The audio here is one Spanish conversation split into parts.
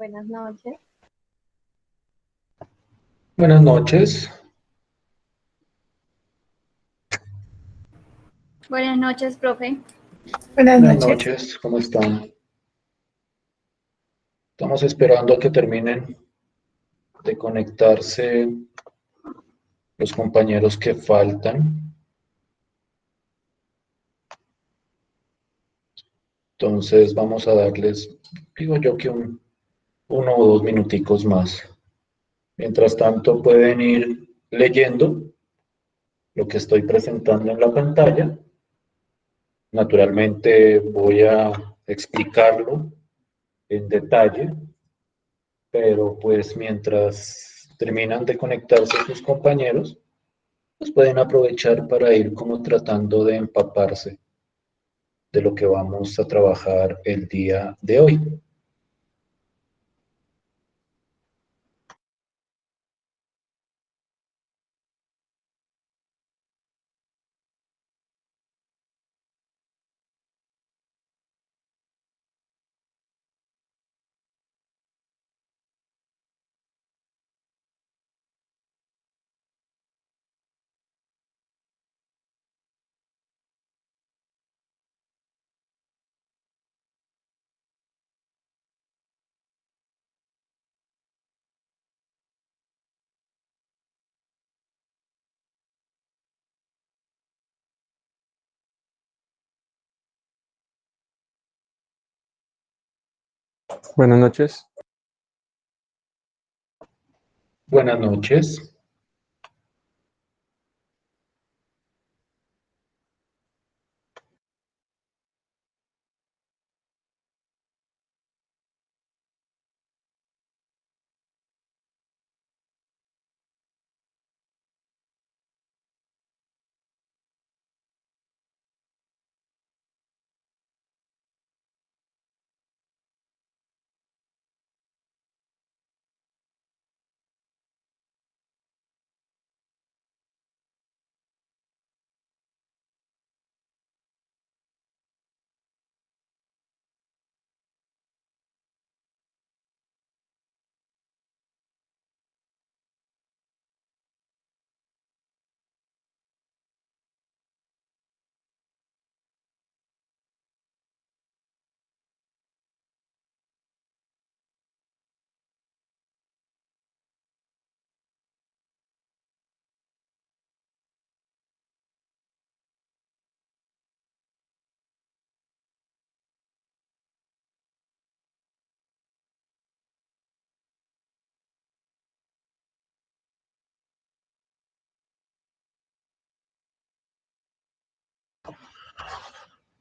Buenas noches. Buenas noches. Buenas noches, profe. Buenas Buenas noches. noches, ¿cómo están? Estamos esperando a que terminen de conectarse los compañeros que faltan. Entonces vamos a darles, digo yo que uno o dos minuticos más. Mientras tanto pueden ir leyendo lo que estoy presentando en la pantalla. Naturalmente voy a explicarlo en detalle, pero pues mientras terminan de conectarse sus compañeros, pues pueden aprovechar para ir como tratando de empaparse de lo que vamos a trabajar el día de hoy. Buenas noches. Buenas noches.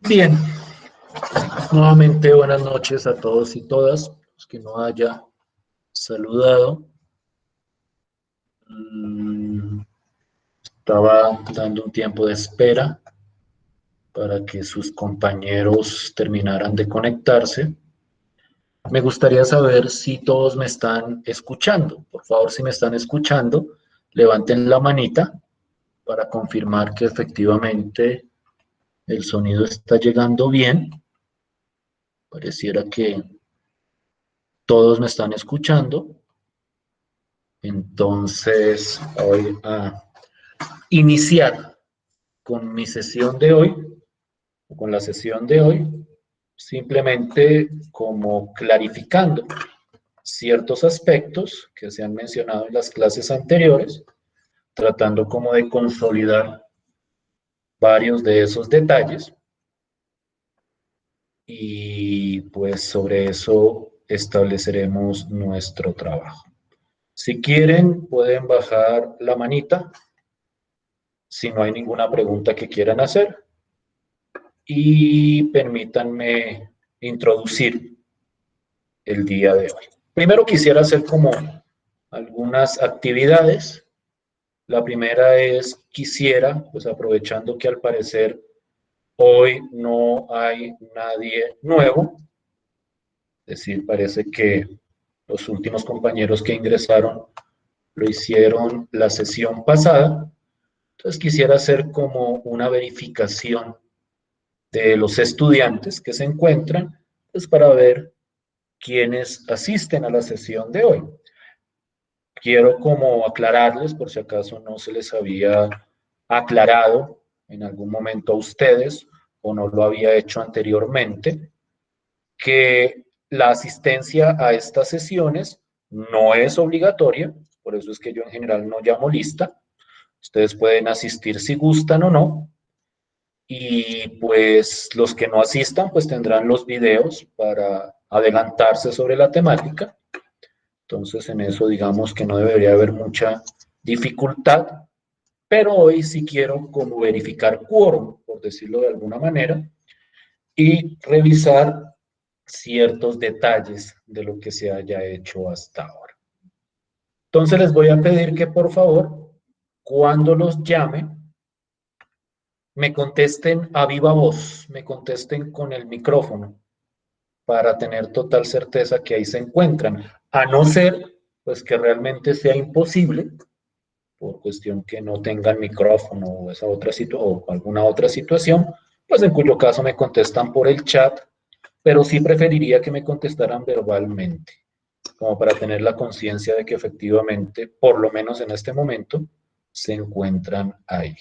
Bien, nuevamente buenas noches a todos y todas, los que no haya saludado. Estaba dando un tiempo de espera para que sus compañeros terminaran de conectarse. Me gustaría saber si todos me están escuchando. Por favor, si me están escuchando, levanten la manita para confirmar que efectivamente el sonido está llegando bien. Pareciera que todos me están escuchando. Entonces, voy a iniciar con mi sesión de hoy, con la sesión de hoy, simplemente como clarificando ciertos aspectos que se han mencionado en las clases anteriores, tratando como de consolidar varios de esos detalles y pues sobre eso estableceremos nuestro trabajo. Si quieren, pueden bajar la manita si no hay ninguna pregunta que quieran hacer y permítanme introducir el día de hoy. Primero quisiera hacer como algunas actividades. La primera es, quisiera, pues aprovechando que al parecer hoy no hay nadie nuevo, es decir, parece que los últimos compañeros que ingresaron lo hicieron la sesión pasada, entonces quisiera hacer como una verificación de los estudiantes que se encuentran, pues para ver quienes asisten a la sesión de hoy. Quiero como aclararles, por si acaso no se les había aclarado en algún momento a ustedes o no lo había hecho anteriormente, que la asistencia a estas sesiones no es obligatoria, por eso es que yo en general no llamo lista. Ustedes pueden asistir si gustan o no, y pues los que no asistan pues tendrán los videos para adelantarse sobre la temática. Entonces en eso digamos que no debería haber mucha dificultad, pero hoy sí quiero como verificar quórum, por decirlo de alguna manera, y revisar ciertos detalles de lo que se haya hecho hasta ahora. Entonces les voy a pedir que por favor, cuando los llame, me contesten a viva voz, me contesten con el micrófono para tener total certeza que ahí se encuentran, a no ser pues que realmente sea imposible por cuestión que no tengan micrófono o esa otra o alguna otra situación, pues en cuyo caso me contestan por el chat, pero sí preferiría que me contestaran verbalmente, como para tener la conciencia de que efectivamente, por lo menos en este momento, se encuentran ahí.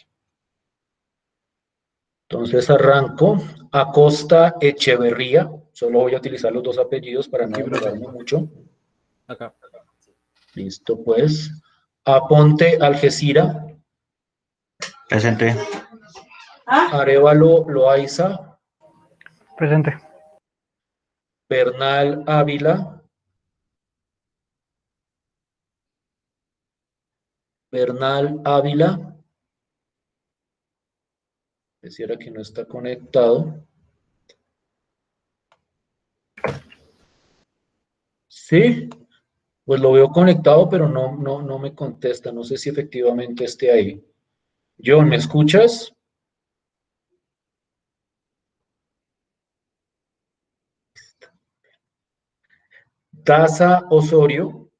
Entonces arranco. Acosta Echeverría, solo voy a utilizar los dos apellidos para no demorarme mucho. Acá. Listo, pues. Aponte Algeciras. Presente. Arévalo Loaiza. Presente. Bernal Ávila. Bernal Ávila. Pareciera que no está conectado. Sí, pues lo veo conectado, pero no me contesta. No sé si efectivamente esté ahí. John, ¿me escuchas? Daza Osorio.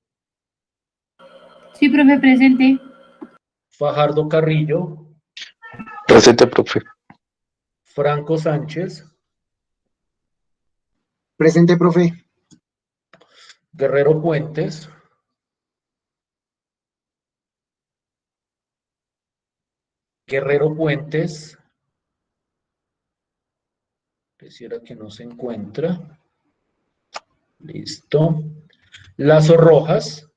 Sí, profe, presente. Fajardo Carrillo. Presente, profe. Franco Sánchez. Presente, profe. Guerrero Puentes. Guerrero Puentes. Pareciera que no se encuentra. Listo. Lazo Rojas.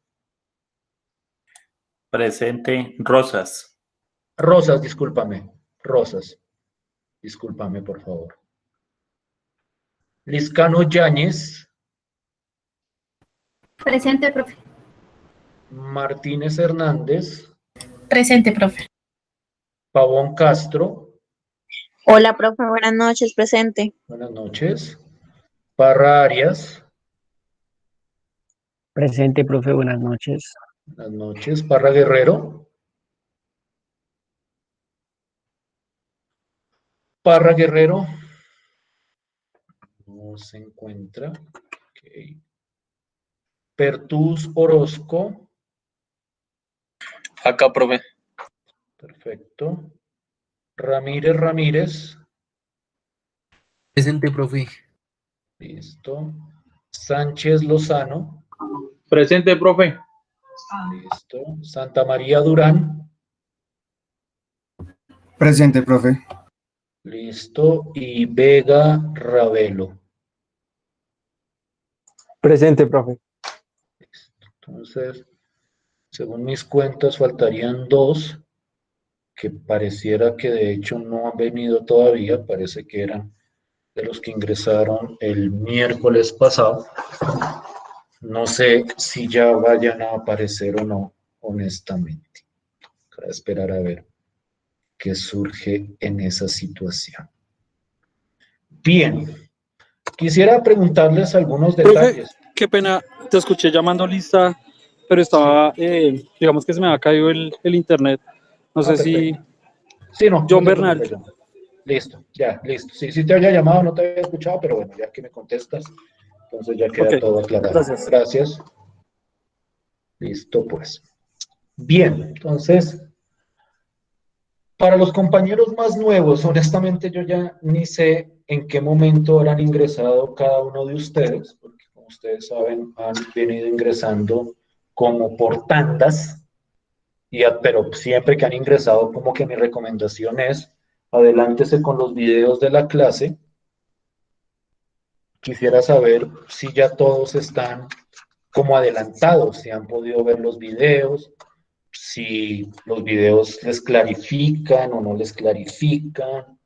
Presente. Rosas. Rosas, discúlpame. Rosas. Discúlpame, por favor. Liscano Yáñez. Presente, profe. Martínez Hernández. Presente, profe. Pavón Castro. Hola, profe, buenas noches, presente. Buenas noches. Parra Arias. Presente, profe, buenas noches. Buenas noches. Parra Guerrero. Parra Guerrero. No se encuentra. Okay. Pertús Orozco. Acá, profe. Perfecto. Ramírez Ramírez. Presente, profe. Listo. Sánchez Lozano. Presente, profe. Listo. Santa María Durán. Presente, profe. Listo. Y Vega Ravelo. Presente, profe. Entonces, según mis cuentas, faltarían dos que pareciera que de hecho no han venido todavía. Parece que eran de los que ingresaron el miércoles pasado. No sé si ya vayan a aparecer o no, honestamente. Para esperar a ver qué surge en esa situación. Bien. Quisiera preguntarles algunos detalles. Qué pena, te escuché llamando lista, pero estaba, digamos que se me ha caído el internet. No sé si... Perfecto. Sí, no. John no te Bernal. preocupes, John. Listo, ya, listo. Sí te había llamado, no te había escuchado, pero bueno, ya que me contestas, entonces ya queda Ok, todo aclarado. gracias. Gracias. Listo, pues. Bien, entonces, para los compañeros más nuevos, honestamente yo ya ni sé en qué momento habrán ingresado cada uno de ustedes, porque como ustedes saben, han venido ingresando como por tandas, pero siempre que han ingresado, como que mi recomendación es, adelántese con los videos de la clase. Quisiera saber si ya todos están como adelantados, si han podido ver los videos, si los videos les clarifican o no les clarifican,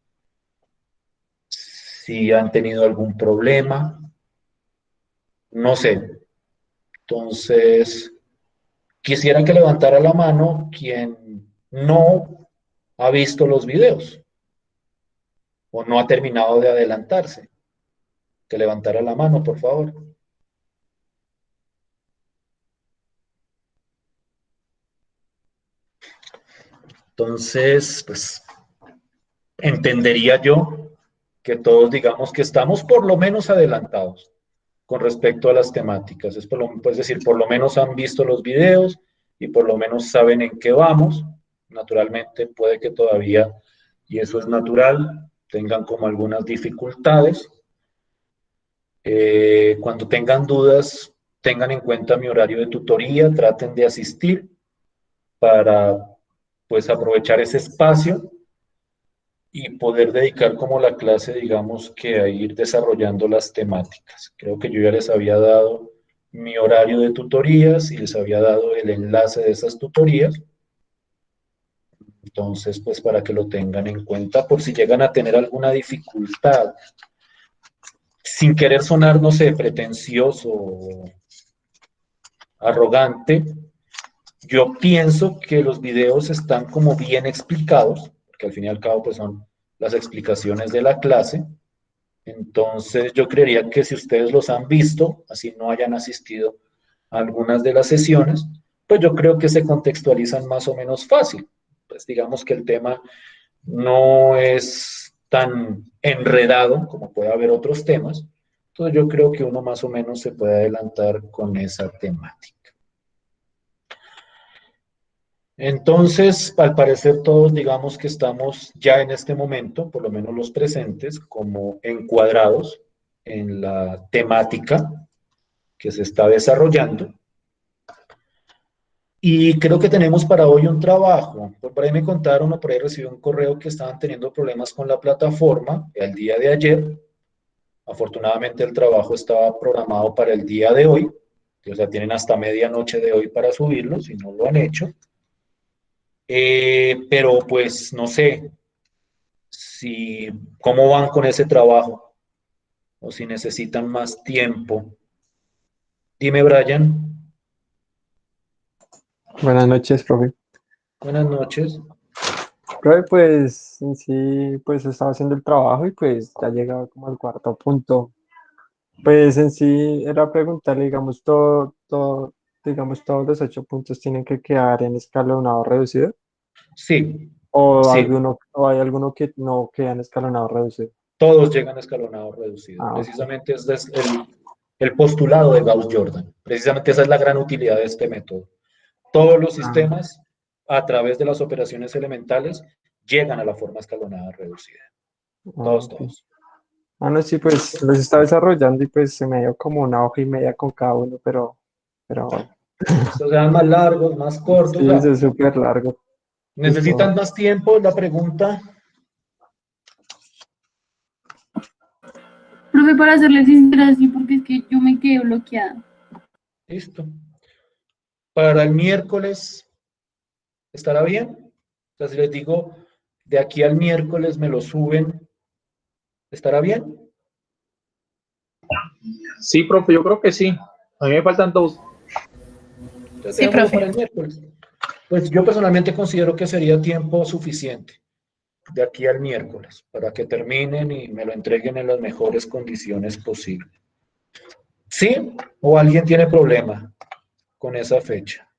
si han tenido algún problema, no sé. Entonces, quisiera que levantara la mano quien no ha visto los videos o no ha terminado de adelantarse. Que levantara la mano, por favor. Entonces, pues, entendería yo que todos digamos que estamos por lo menos adelantados con respecto a las temáticas. Es decir, por lo menos han visto los videos y por lo menos saben en qué vamos. Naturalmente puede que todavía, y eso es natural, tengan como algunas dificultades. Cuando tengan dudas, tengan en cuenta mi horario de tutoría, traten de asistir para pues aprovechar ese espacio y poder dedicar como la clase, digamos, que a ir desarrollando las temáticas. Creo que yo ya les había dado mi horario de tutorías y les había dado el enlace de esas tutorías. Entonces, pues para que lo tengan en cuenta por si llegan a tener alguna dificultad. Sin querer sonar, no sé, pretencioso o arrogante, yo pienso que los videos están como bien explicados, porque al fin y al cabo pues son las explicaciones de la clase. Entonces yo creería que si ustedes los han visto, así no hayan asistido a algunas de las sesiones, pues yo creo que se contextualizan más o menos fácil. Pues digamos que el tema no es tan enredado como puede haber otros temas. Entonces yo creo que uno más o menos se puede adelantar con esa temática. Entonces, al parecer todos digamos que estamos ya en este momento, por lo menos los presentes, como encuadrados en la temática que se está desarrollando. Y creo que tenemos para hoy un trabajo. Por ahí me contaron o por ahí recibí un correo que estaban teniendo problemas con la plataforma el día de ayer. Afortunadamente el trabajo estaba programado para el día de hoy. O sea, tienen hasta medianoche de hoy para subirlo, si no lo han hecho. Pero pues no sé cómo van con ese trabajo o si necesitan más tiempo. Dime, Brian. Buenas noches, profe. Buenas noches. Profe, pues en sí, pues estaba haciendo el trabajo y pues ya llegaba como al cuarto punto. Pues en sí era preguntarle, digamos, digamos, todos los 8 puntos tienen que quedar en escalonado reducido. Sí, O sí. o hay alguno que no queda en escalonado reducido. Todos llegan a escalonado reducido. Precisamente ese es el postulado de Gauss-Jordan. Precisamente esa es la gran utilidad de este método. Todos los sistemas, a través de las operaciones elementales, llegan a la forma escalonada reducida. Todos. No, sí, pues los estaba desarrollando y pues se me dio como una hoja y media con cada uno, pero bueno. Estos sean más largos, más cortos. Sí, es súper largo. ¿Necesitan más tiempo? La pregunta. Profe, para serles sincera, sí, porque es que yo me quedé bloqueada. Listo. Para el miércoles, ¿estará bien? O sea, si les digo, de aquí al miércoles me lo suben, ¿estará bien? Sí, profe, yo creo que sí. A mí me faltan 2. Entonces, Sí, profe. para el miércoles. Pues yo personalmente considero que sería tiempo suficiente de aquí al miércoles para que terminen y me lo entreguen en las mejores condiciones posibles. ¿Sí? ¿O alguien tiene problema con esa fecha?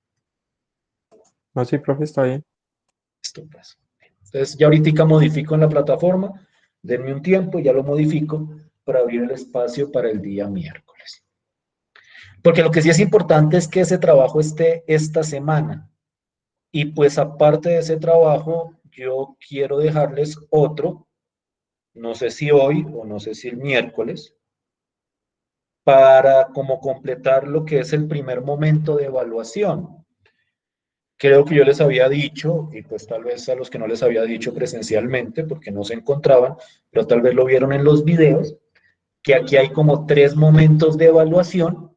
No, sí, profe, está bien. Esto pasa. Entonces ya ahorita modifico en la plataforma, denme un tiempo, ya lo modifico para abrir el espacio para el día miércoles. Porque lo que sí es importante es que ese trabajo esté esta semana. Y pues aparte de ese trabajo, yo quiero dejarles otro, no sé si hoy o no sé si el miércoles, para como completar lo que es el primer momento de evaluación. Creo que yo les había dicho, y pues tal vez a los que no les había dicho presencialmente, porque no se encontraban, pero tal vez lo vieron en los videos, que aquí hay como 3 momentos de evaluación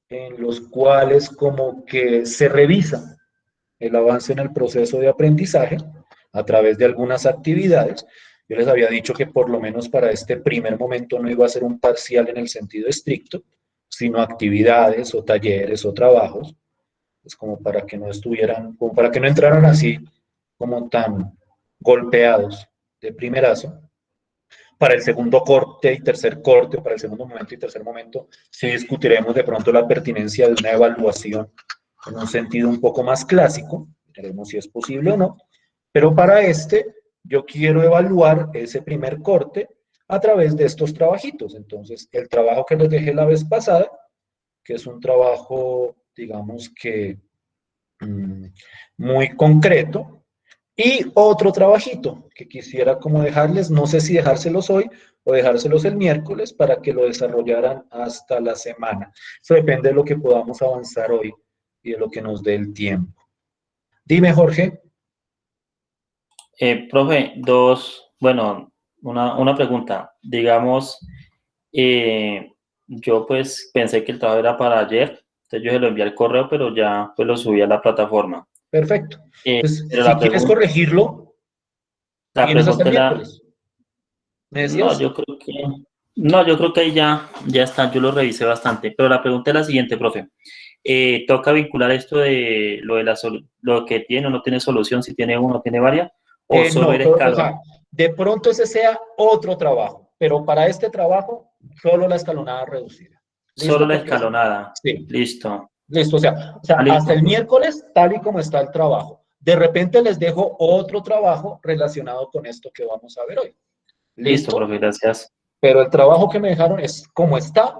en los cuales como que se revisa el avance en el proceso de aprendizaje a través de algunas actividades. Yo les había dicho que por lo menos para este primer momento no iba a ser un parcial en el sentido estricto, sino actividades o talleres o trabajos, pues como para que no estuvieran, como para que no entraran así como tan golpeados de primerazo. Para el segundo corte y tercer corte, para el segundo momento y tercer momento, sí discutiremos de pronto la pertinencia de una evaluación en un sentido un poco más clásico, veremos si es posible o no, pero para este yo quiero evaluar ese primer corte a través de estos trabajitos. Entonces, el trabajo que les dejé la vez pasada, que es un trabajo, digamos que muy concreto, y otro trabajito que quisiera como dejarles, no sé si dejárselos hoy o dejárselos el miércoles para que lo desarrollaran hasta la semana. Eso depende de lo que podamos avanzar hoy y de lo que nos dé el tiempo. Dime, Jorge. Profe, una pregunta. Digamos, yo pues pensé que el trabajo era para ayer, entonces yo se lo envié al correo, pero ya pues lo subí a la plataforma. Perfecto. Entonces, Pero si quieres corregirlo, la tienes hasta el pregunta era, miércoles. ¿Me decías? no, yo creo que ahí ya está, yo lo revisé bastante, pero la pregunta es la siguiente, profe. ¿Toca vincular esto de lo que tiene o no tiene solución, si tiene uno o tiene varias, o solo No, el o escalón? sea, de pronto ese sea otro trabajo, pero para este trabajo, solo la escalonada reducida. Solo ¿Listo? la Porque escalonada. sí, Listo. listo. O sea, hasta Listo. el miércoles, tal y como está el trabajo. De repente les dejo otro trabajo relacionado con esto que vamos a ver hoy. Listo, ¿Listo? profe, gracias. Pero el trabajo que me dejaron es como está,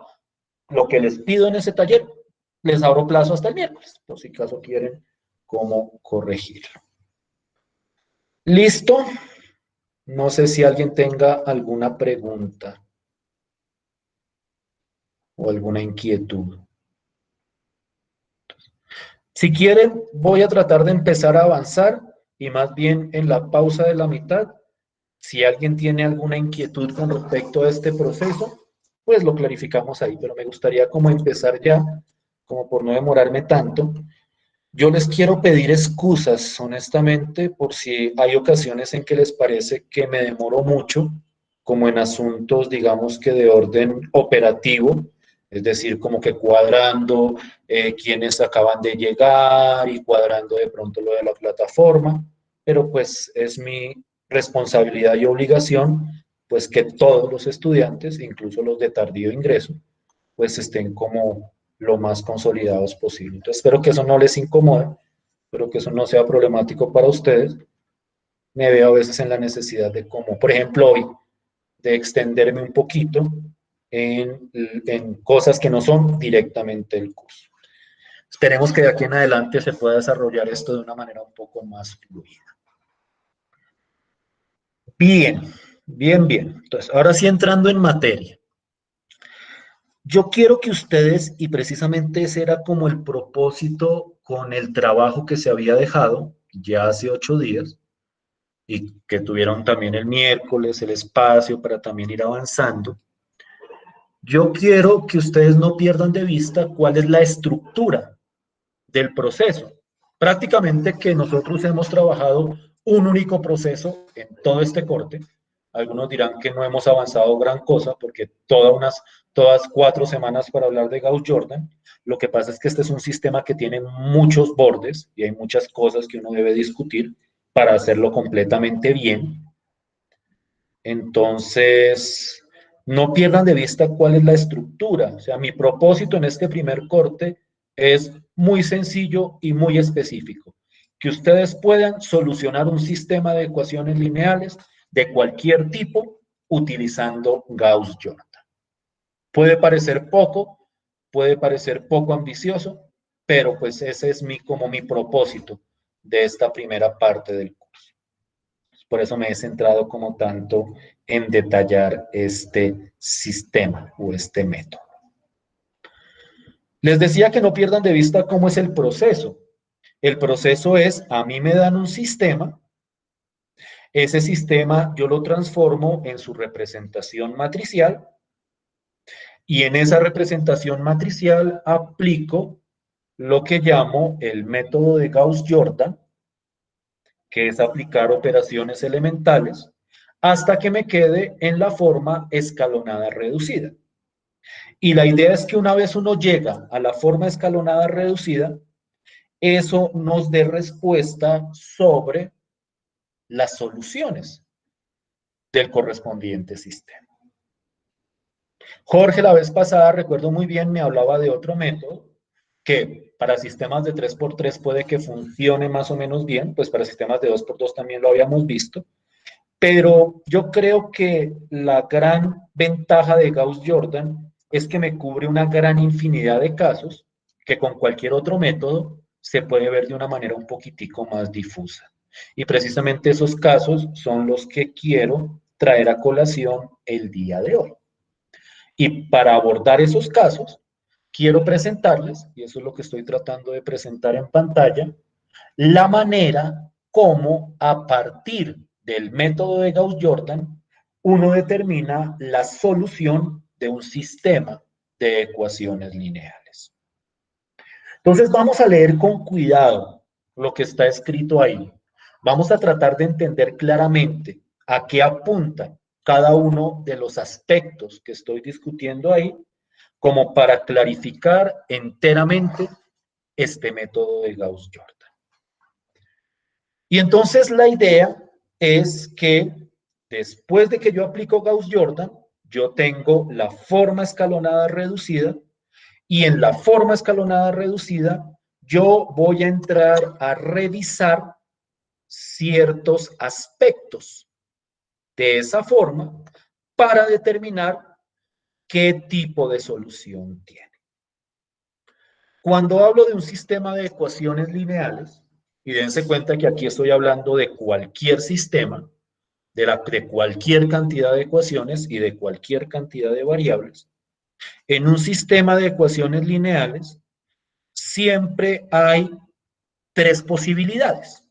lo que les pido en ese taller, les abro plazo hasta el miércoles, por si acaso quieren cómo corregirlo. ¿Listo? No sé si alguien tenga alguna pregunta o alguna inquietud. Si quieren, voy a tratar de empezar a avanzar y más bien en la pausa de la mitad, si alguien tiene alguna inquietud con respecto a este proceso, pues lo clarificamos ahí, pero me gustaría como empezar ya, como por no demorarme tanto. Yo les quiero pedir excusas, honestamente, por si hay ocasiones en que les parece que me demoro mucho, como en asuntos, digamos que de orden operativo, es decir, como que cuadrando quienes acaban de llegar y cuadrando de pronto lo de la plataforma, pero pues es mi responsabilidad y obligación, pues que todos los estudiantes, incluso los de tardío ingreso, pues estén como lo más consolidados posible. Entonces, espero que eso no les incomode, espero que eso no sea problemático para ustedes. Me veo a veces en la necesidad de, como por ejemplo hoy, de extenderme un poquito en cosas que no son directamente el curso. Esperemos que de aquí en adelante se pueda desarrollar esto de una manera un poco más fluida. Bien, bien, bien. Entonces, ahora sí entrando en materia. Yo quiero que ustedes, y precisamente ese era como el propósito con el trabajo que se había dejado ya hace 8 días, y que tuvieron también el miércoles el espacio para también ir avanzando. Yo quiero que ustedes no pierdan de vista cuál es la estructura del proceso. Prácticamente que nosotros hemos trabajado un único proceso en todo este corte. Algunos dirán que no hemos avanzado gran cosa porque todas 4 semanas para hablar de Gauss-Jordan. Lo que pasa es que este es un sistema que tiene muchos bordes y hay muchas cosas que uno debe discutir para hacerlo completamente bien. Entonces, no pierdan de vista cuál es la estructura. O sea, mi propósito en este primer corte es muy sencillo y muy específico. Que ustedes puedan solucionar un sistema de ecuaciones lineales de cualquier tipo utilizando Gauss-Jordan. Puede parecer poco ambicioso, pero pues ese es como mi propósito de esta primera parte del curso. Por eso me he centrado como tanto en detallar este sistema o este método. Les decía que no pierdan de vista cómo es el proceso. El proceso es, a mí me dan un sistema, ese sistema yo lo transformo en su representación matricial y en esa representación matricial aplico lo que llamo el método de Gauss-Jordan, que es aplicar operaciones elementales, hasta que me quede en la forma escalonada reducida. Y la idea es que una vez uno llega a la forma escalonada reducida, eso nos dé respuesta sobre las soluciones del correspondiente sistema. Jorge, la vez pasada, recuerdo muy bien, me hablaba de otro método que para sistemas de 3x3 puede que funcione más o menos bien, pues para sistemas de 2x2 también lo habíamos visto, pero yo creo que la gran ventaja de Gauss-Jordan es que me cubre una gran infinidad de casos que con cualquier otro método se puede ver de una manera un poquitico más difusa. Y precisamente esos casos son los que quiero traer a colación el día de hoy. Y para abordar esos casos, quiero presentarles, y eso es lo que estoy tratando de presentar en pantalla, la manera como a partir del método de Gauss-Jordan uno determina la solución de un sistema de ecuaciones lineales. Entonces vamos a leer con cuidado lo que está escrito ahí. Vamos a tratar de entender claramente a qué apunta cada uno de los aspectos que estoy discutiendo ahí, como para clarificar enteramente este método de Gauss-Jordan. Y entonces la idea es que después de que yo aplico Gauss-Jordan, yo tengo la forma escalonada reducida y en la forma escalonada reducida yo voy a entrar a revisar ciertos aspectos de esa forma para determinar qué tipo de solución tiene. Cuando hablo de un sistema de ecuaciones lineales, y dense cuenta que aquí estoy hablando de cualquier sistema, de cualquier cantidad de ecuaciones y de cualquier cantidad de variables, en un sistema de ecuaciones lineales siempre hay tres posibilidades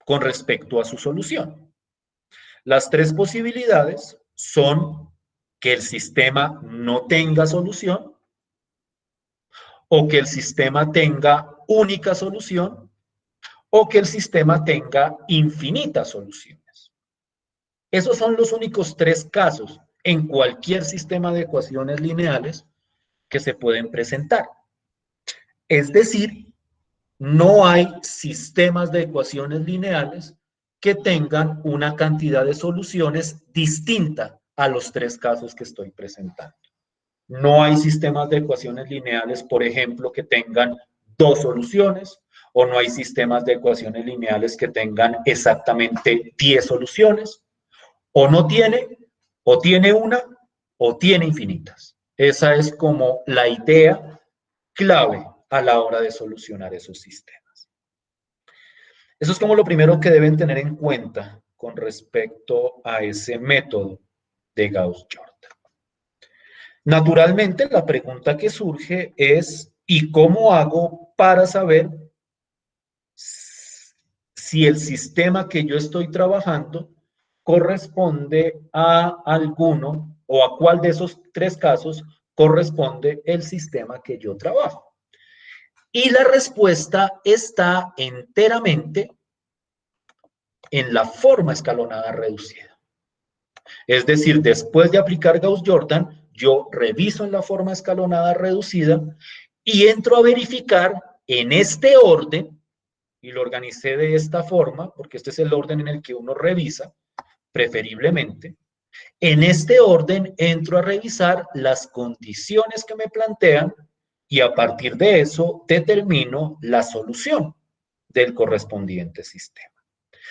con respecto a su solución. Las tres posibilidades son que el sistema no tenga solución, o que el sistema tenga única solución, o que el sistema tenga infinitas soluciones. Esos son los únicos tres casos en cualquier sistema de ecuaciones lineales que se pueden presentar. Es decir, no hay sistemas de ecuaciones lineales que tengan una cantidad de soluciones distinta a los tres casos que estoy presentando. No hay sistemas de ecuaciones lineales, por ejemplo, que tengan dos soluciones, o no hay sistemas de ecuaciones lineales que tengan exactamente 10 soluciones, o no tiene, o tiene una, o tiene infinitas. Esa es como la idea clave a la hora de solucionar esos sistemas. Eso es como lo primero que deben tener en cuenta con respecto a ese método de Gauss-Jordan. Naturalmente, la pregunta que surge es, ¿y cómo hago para saber si el sistema que yo estoy trabajando corresponde a alguno o a cuál de esos tres casos corresponde el sistema que yo trabajo? Y la respuesta está enteramente en la forma escalonada reducida. Es decir, después de aplicar Gauss-Jordan, yo reviso en la forma escalonada reducida y entro a verificar en este orden, y lo organicé de esta forma, porque este es el orden en el que uno revisa, preferiblemente. En este orden entro a revisar las condiciones que me plantean y a partir de eso determino la solución del correspondiente sistema.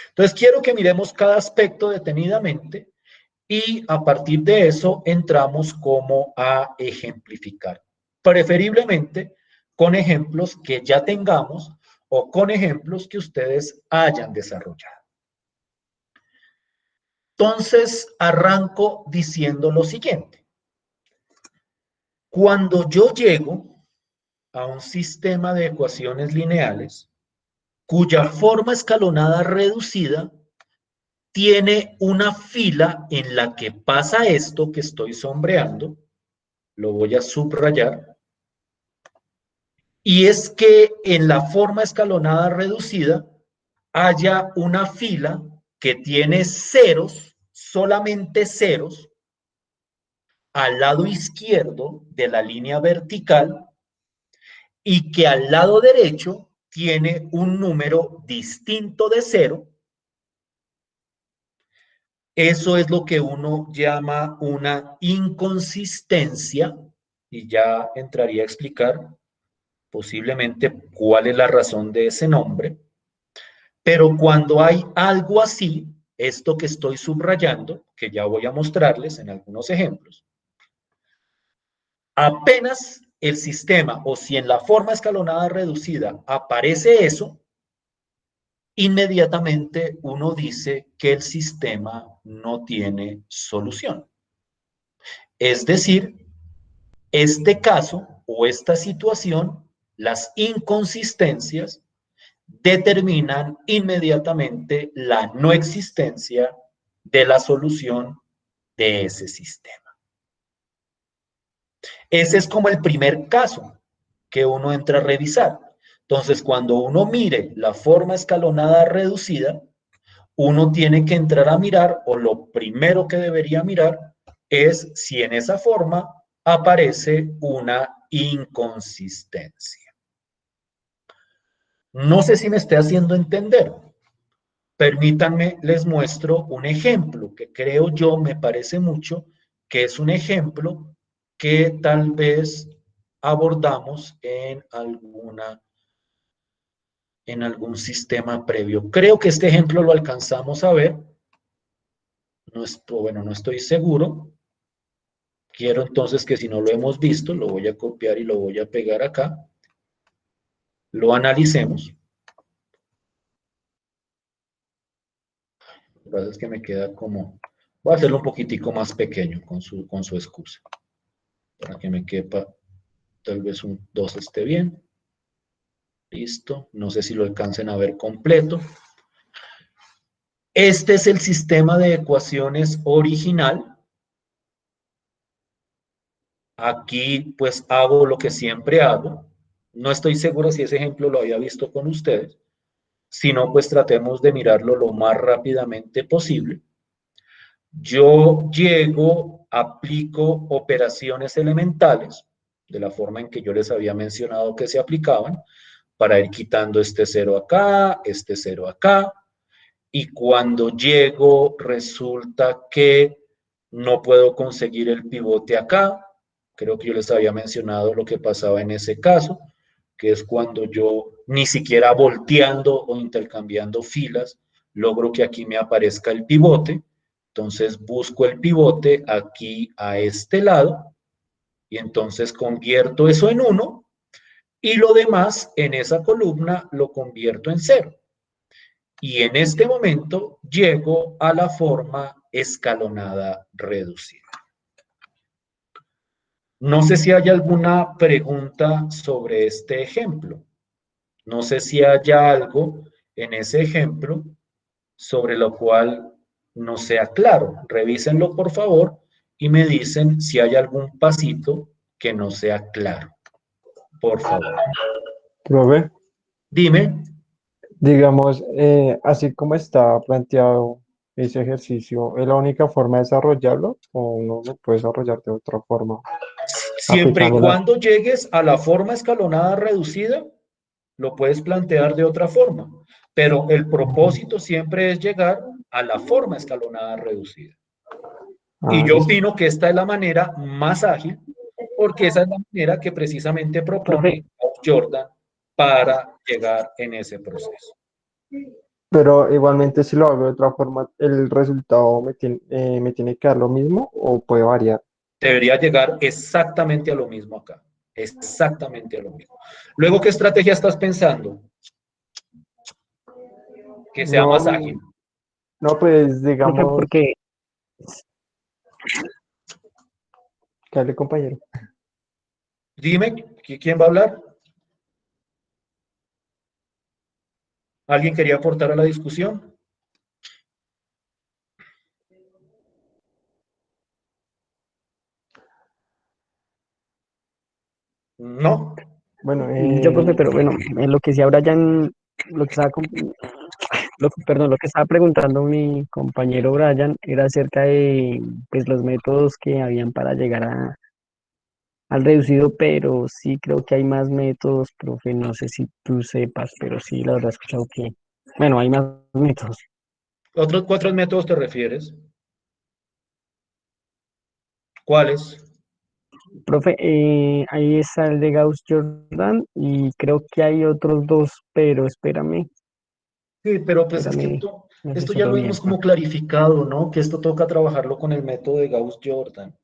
Entonces quiero que miremos cada aspecto detenidamente y a partir de eso entramos como a ejemplificar, preferiblemente con ejemplos que ya tengamos o con ejemplos que ustedes hayan desarrollado. Entonces arranco diciendo lo siguiente. Cuando yo llego a un sistema de ecuaciones lineales cuya forma escalonada reducida tiene una fila en la que pasa esto que estoy sombreando, lo voy a subrayar, y es que en la forma escalonada reducida haya una fila que tiene ceros, solamente ceros, al lado izquierdo de la línea vertical y que al lado derecho tiene un número distinto de cero. Eso es lo que uno llama una inconsistencia y ya entraría a explicar posiblemente cuál es la razón de ese nombre. Pero cuando hay algo así, esto que estoy subrayando, que ya voy a mostrarles en algunos ejemplos, apenas el sistema o si en la forma escalonada reducida aparece eso, inmediatamente uno dice que el sistema no tiene solución. Es decir, este caso o esta situación, las inconsistencias, determinan inmediatamente la no existencia de la solución de ese sistema. Ese es como el primer caso que uno entra a revisar. Entonces, cuando uno mire la forma escalonada reducida, uno tiene que entrar a mirar, o lo primero que debería mirar, es si en esa forma aparece una inconsistencia. No sé si me estoy haciendo entender. Permítanme, les muestro un ejemplo que creo yo, me parece mucho, que es un ejemplo que tal vez abordamos en algún sistema previo. Creo que este ejemplo lo alcanzamos a ver. Bueno, no estoy seguro. Quiero entonces que si no lo hemos visto, lo voy a copiar y lo voy a pegar acá. Lo analicemos. Lo que pasa es que me queda como... Voy a hacerlo un poquitico más pequeño con su excusa. Para que me quepa, tal vez un 2 esté bien. Listo. No sé si lo alcancen a ver completo. Este es el sistema de ecuaciones original. Aquí pues hago lo que siempre hago. No estoy seguro si ese ejemplo lo había visto con ustedes. Si no, pues tratemos de mirarlo lo más rápidamente posible. Yo llego, aplico operaciones elementales, de la forma en que yo les había mencionado que se aplicaban, para ir quitando este 0 acá, este 0 acá, y cuando llego resulta que no puedo conseguir el pivote acá. Creo que yo les había mencionado lo que pasaba en ese caso, que es cuando yo ni siquiera volteando o intercambiando filas, logro que aquí me aparezca el pivote. Entonces busco el pivote aquí a este lado y entonces convierto eso en 1 y lo demás en esa columna lo convierto en 0. Y en este momento llego a la forma escalonada reducida. No sé si hay alguna pregunta sobre este ejemplo. No sé si haya algo en ese ejemplo sobre lo cual no sea claro. Revísenlo, por favor, y me dicen si hay algún pasito que no sea claro. Por favor. Profe, Dime. digamos, así como está planteado ese ejercicio, ¿es la única forma de desarrollarlo o uno lo puede desarrollar de otra forma? Siempre y Aplicándola. cuando llegues a la forma escalonada reducida, lo puedes plantear de otra forma. Pero el propósito siempre es llegar a la forma escalonada reducida. Y yo Listo. opino que esta es la manera más ágil, porque esa es la manera que precisamente propone Jordan para llegar en ese proceso. Pero igualmente si lo hago de otra forma, ¿el resultado me tiene que dar lo mismo o puede variar? Debería llegar exactamente a lo mismo acá. Exactamente a lo mismo. Luego, ¿qué estrategia estás pensando? Que sea más ágil. No, pues Profe, digamos, porque que hable compañero. Dime, ¿quién va a hablar? ¿Alguien quería aportar a la discusión? No. Bueno, Yo, profe, pero bueno, en lo que sí ahora ya lo que estaba, perdón, lo que estaba preguntando mi compañero Brian era acerca de pues los métodos que habían para llegar al reducido, pero sí creo que hay más métodos, profe, no sé si tú sepas, pero sí, la verdad he escuchado que, bueno, hay más métodos. ¿Otros 4 métodos te refieres? ¿Cuáles? Profe, ahí está el de Gauss-Jordan y creo que hay otros dos, pero Sí, pero pues es que espérame, me esto ya asesoro lo bien. hemos como clarificado, ¿no? Que esto toca trabajarlo con el método de Gauss-Jordan,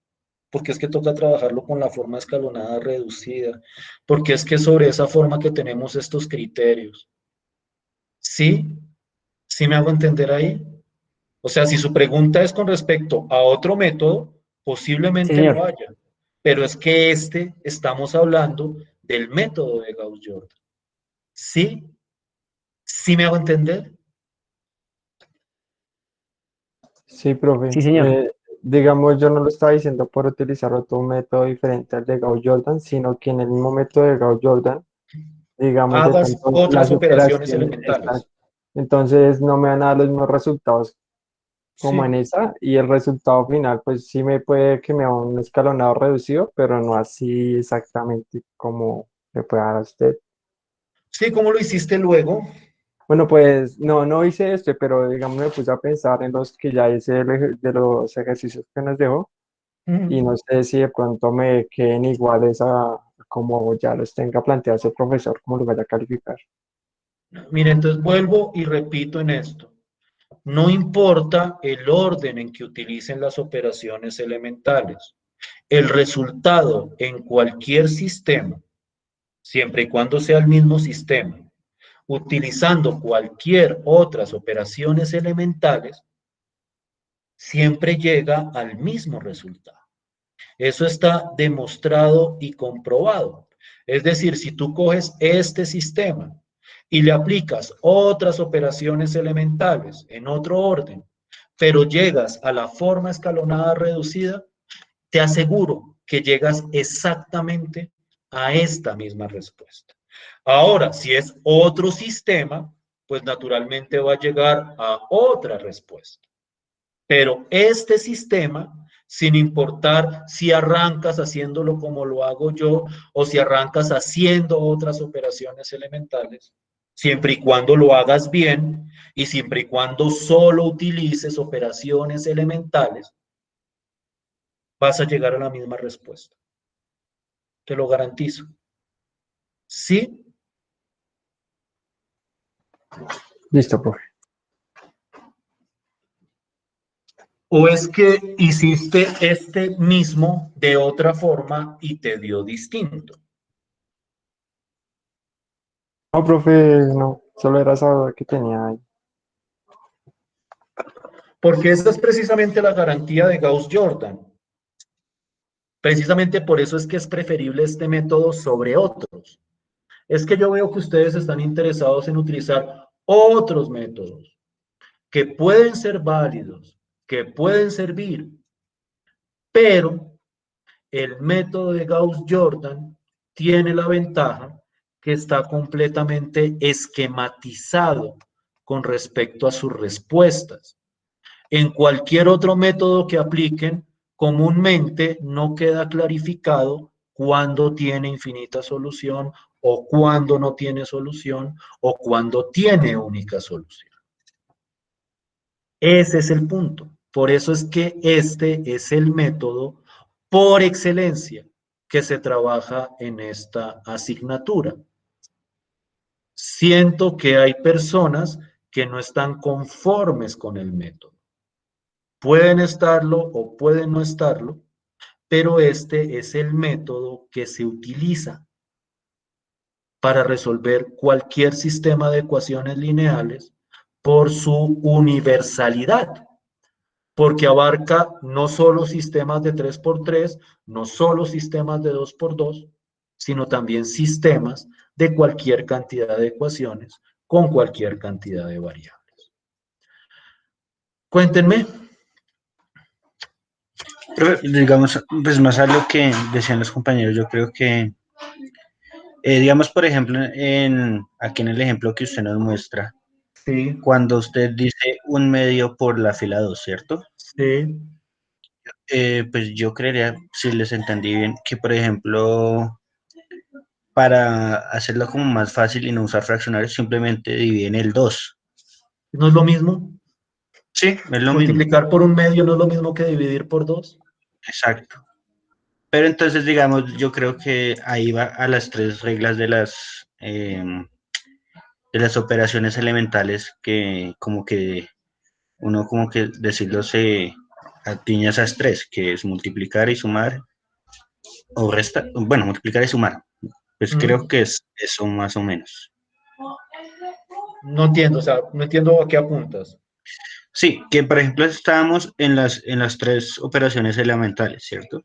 porque es que toca trabajarlo con la forma escalonada reducida, porque es que sobre esa forma que tenemos estos criterios. ¿Sí? ¿Sí me hago entender ahí? O sea, si su pregunta es con respecto a otro método, Sí, posiblemente lo señor. haya, pero es que estamos hablando del método de Gauss-Jordan. ¿Sí? ¿Sí me hago entender? sí, profe. Sí, señor. Digamos, yo no lo estaba diciendo por utilizar otro método diferente al de Gauss-Jordan, sino que en el mismo método de Gauss-Jordan, digamos, de Hagas pronto otras las operaciones operaciones, elementales. entonces no me dan a los mismos resultados como en Sí. esa, y el resultado final, pues sí me puede que me da un escalonado reducido, pero no así exactamente como le puede dar a usted. Sí, ¿cómo lo hiciste luego? Bueno, pues no hice este, pero digamos me puse a pensar en los que ya hice de los ejercicios que nos dejó, y Mm. no sé si de pronto me queden iguales a como ya los tenga planteados el profesor, como los vaya a calificar. Mire, entonces vuelvo y repito en esto. No importa el orden en que utilicen las operaciones elementales. El resultado en cualquier sistema, siempre y cuando sea el mismo sistema, utilizando cualquier otras operaciones elementales, siempre llega al mismo resultado. Eso está demostrado y comprobado. Es decir, si tú coges este sistema y le aplicas otras operaciones elementales en otro orden, pero llegas a la forma escalonada reducida, te aseguro que llegas exactamente a esta misma respuesta. Ahora, si es otro sistema, pues naturalmente va a llegar a otra respuesta. Pero este sistema, sin importar si arrancas haciéndolo como lo hago yo o si arrancas haciendo otras operaciones elementales, siempre y cuando lo hagas bien y siempre y cuando solo utilices operaciones elementales, vas a llegar a la misma respuesta. Te lo garantizo. ¿Sí? Listo, profe. ¿O es que hiciste este mismo de otra forma y te dio distinto? No, profe, no, solo era esa duda que tenía ahí. Porque esa es precisamente la garantía de Gauss-Jordan. Precisamente por eso es que es preferible este método sobre otros. Es que yo veo que ustedes están interesados en utilizar otros métodos que pueden ser válidos, que pueden servir, pero el método de Gauss-Jordan tiene la ventaja que está completamente esquematizado con respecto a sus respuestas. En cualquier otro método que apliquen, comúnmente no queda clarificado cuándo tiene infinita solución o cuándo no tiene solución o cuándo tiene única solución. Ese es el punto. Por eso es que este es el método por excelencia que se trabaja en esta asignatura. Siento que hay personas que no están conformes con el método. Pueden estarlo o pueden no estarlo, pero este es el método que se utiliza para resolver cualquier sistema de ecuaciones lineales por su universalidad, porque abarca no solo sistemas de 3x3, no solo sistemas de 2x2, sino también sistemas de cualquier cantidad de ecuaciones con cualquier cantidad de variables. Cuéntenme. Digamos, pues más a lo que decían los compañeros, yo creo que, digamos, por ejemplo, aquí en el ejemplo que usted nos muestra, Sí, cuando usted dice 1 medio por la fila 2, ¿cierto? sí. Pues yo creería, si les entendí bien, que por ejemplo, para hacerlo como más fácil y no usar fraccionarios, simplemente dividen el 2. ¿No es lo mismo? Sí, es lo mismo, Multiplicar por 1 medio no es lo mismo que dividir por 2. exacto. Pero entonces, digamos, yo creo que ahí va a las 3 reglas de las operaciones elementales que como que uno como que decirlo se atiñe a esas 3, que es multiplicar y sumar, o restar, bueno, multiplicar y sumar. Pues creo que es eso más o menos. No entiendo, o sea, no entiendo a qué apuntas. Sí, que por ejemplo estábamos en las 3 operaciones elementales, ¿cierto?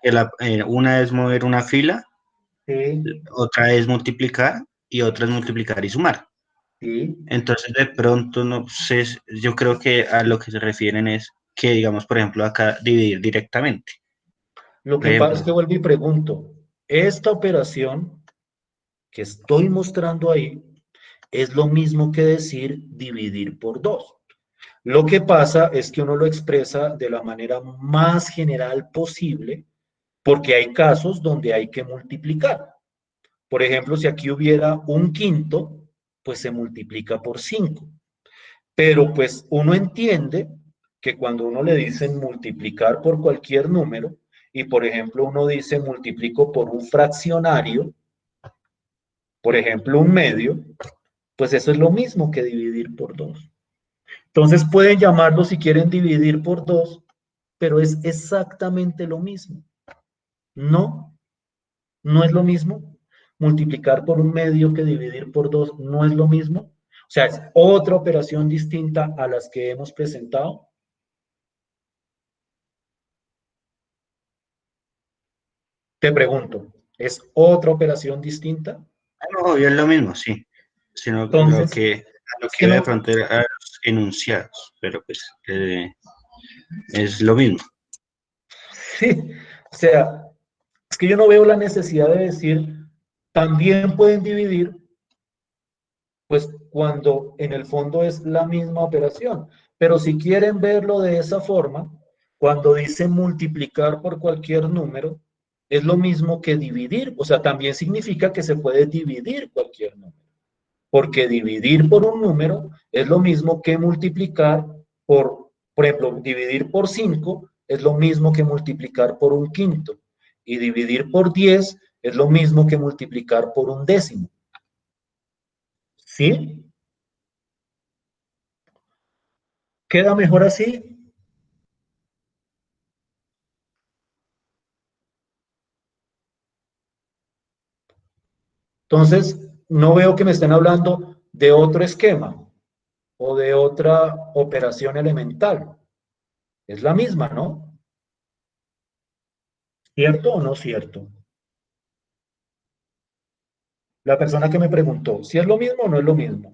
Que una es mover una fila, Sí, otra es multiplicar y otra es multiplicar y sumar. sí. Entonces, de pronto, no sé, yo creo que a lo que se refieren es que, digamos, por ejemplo, acá dividir directamente. Lo Por que pasa es ejemplo, que vuelvo y pregunto, esta operación que estoy mostrando ahí es lo mismo que decir dividir por 2. Lo que pasa es que uno lo expresa de la manera más general posible porque hay casos donde hay que multiplicar. Por ejemplo, si aquí hubiera un quinto, pues se multiplica por 5. Pero pues uno entiende que cuando uno le dicen multiplicar por cualquier número, y por ejemplo uno dice multiplico por un fraccionario, por ejemplo 1 medio, pues eso es lo mismo que dividir por 2. Entonces pueden llamarlo si quieren dividir por 2, pero es exactamente lo mismo. No, no es lo mismo. Multiplicar por 1 medio que dividir por 2 no es lo mismo. O sea, es otra operación distinta a las que hemos presentado. Te pregunto, ¿es otra operación distinta? no, obvio es lo mismo, sí. Sino Entonces, a lo es que que iba de no, pronto era a los enunciados, pero pues es lo mismo. sí, o sea, es que yo no veo la necesidad de decir, también pueden dividir, pues cuando en el fondo es la misma operación. Pero si quieren verlo de esa forma, cuando dice multiplicar por cualquier número, es lo mismo que dividir. O sea, también significa que se puede dividir cualquier número. Porque dividir por un número es lo mismo que multiplicar por ejemplo, dividir por 5 es lo mismo que multiplicar por un quinto. Y dividir por 10 es lo mismo que multiplicar por un décimo. ¿Sí? ¿Queda mejor así? Entonces, no veo que me estén hablando de otro esquema o de otra operación elemental. Es la misma, ¿no? ¿Cierto o no cierto? La persona que me preguntó, ¿si es lo mismo o no es lo mismo?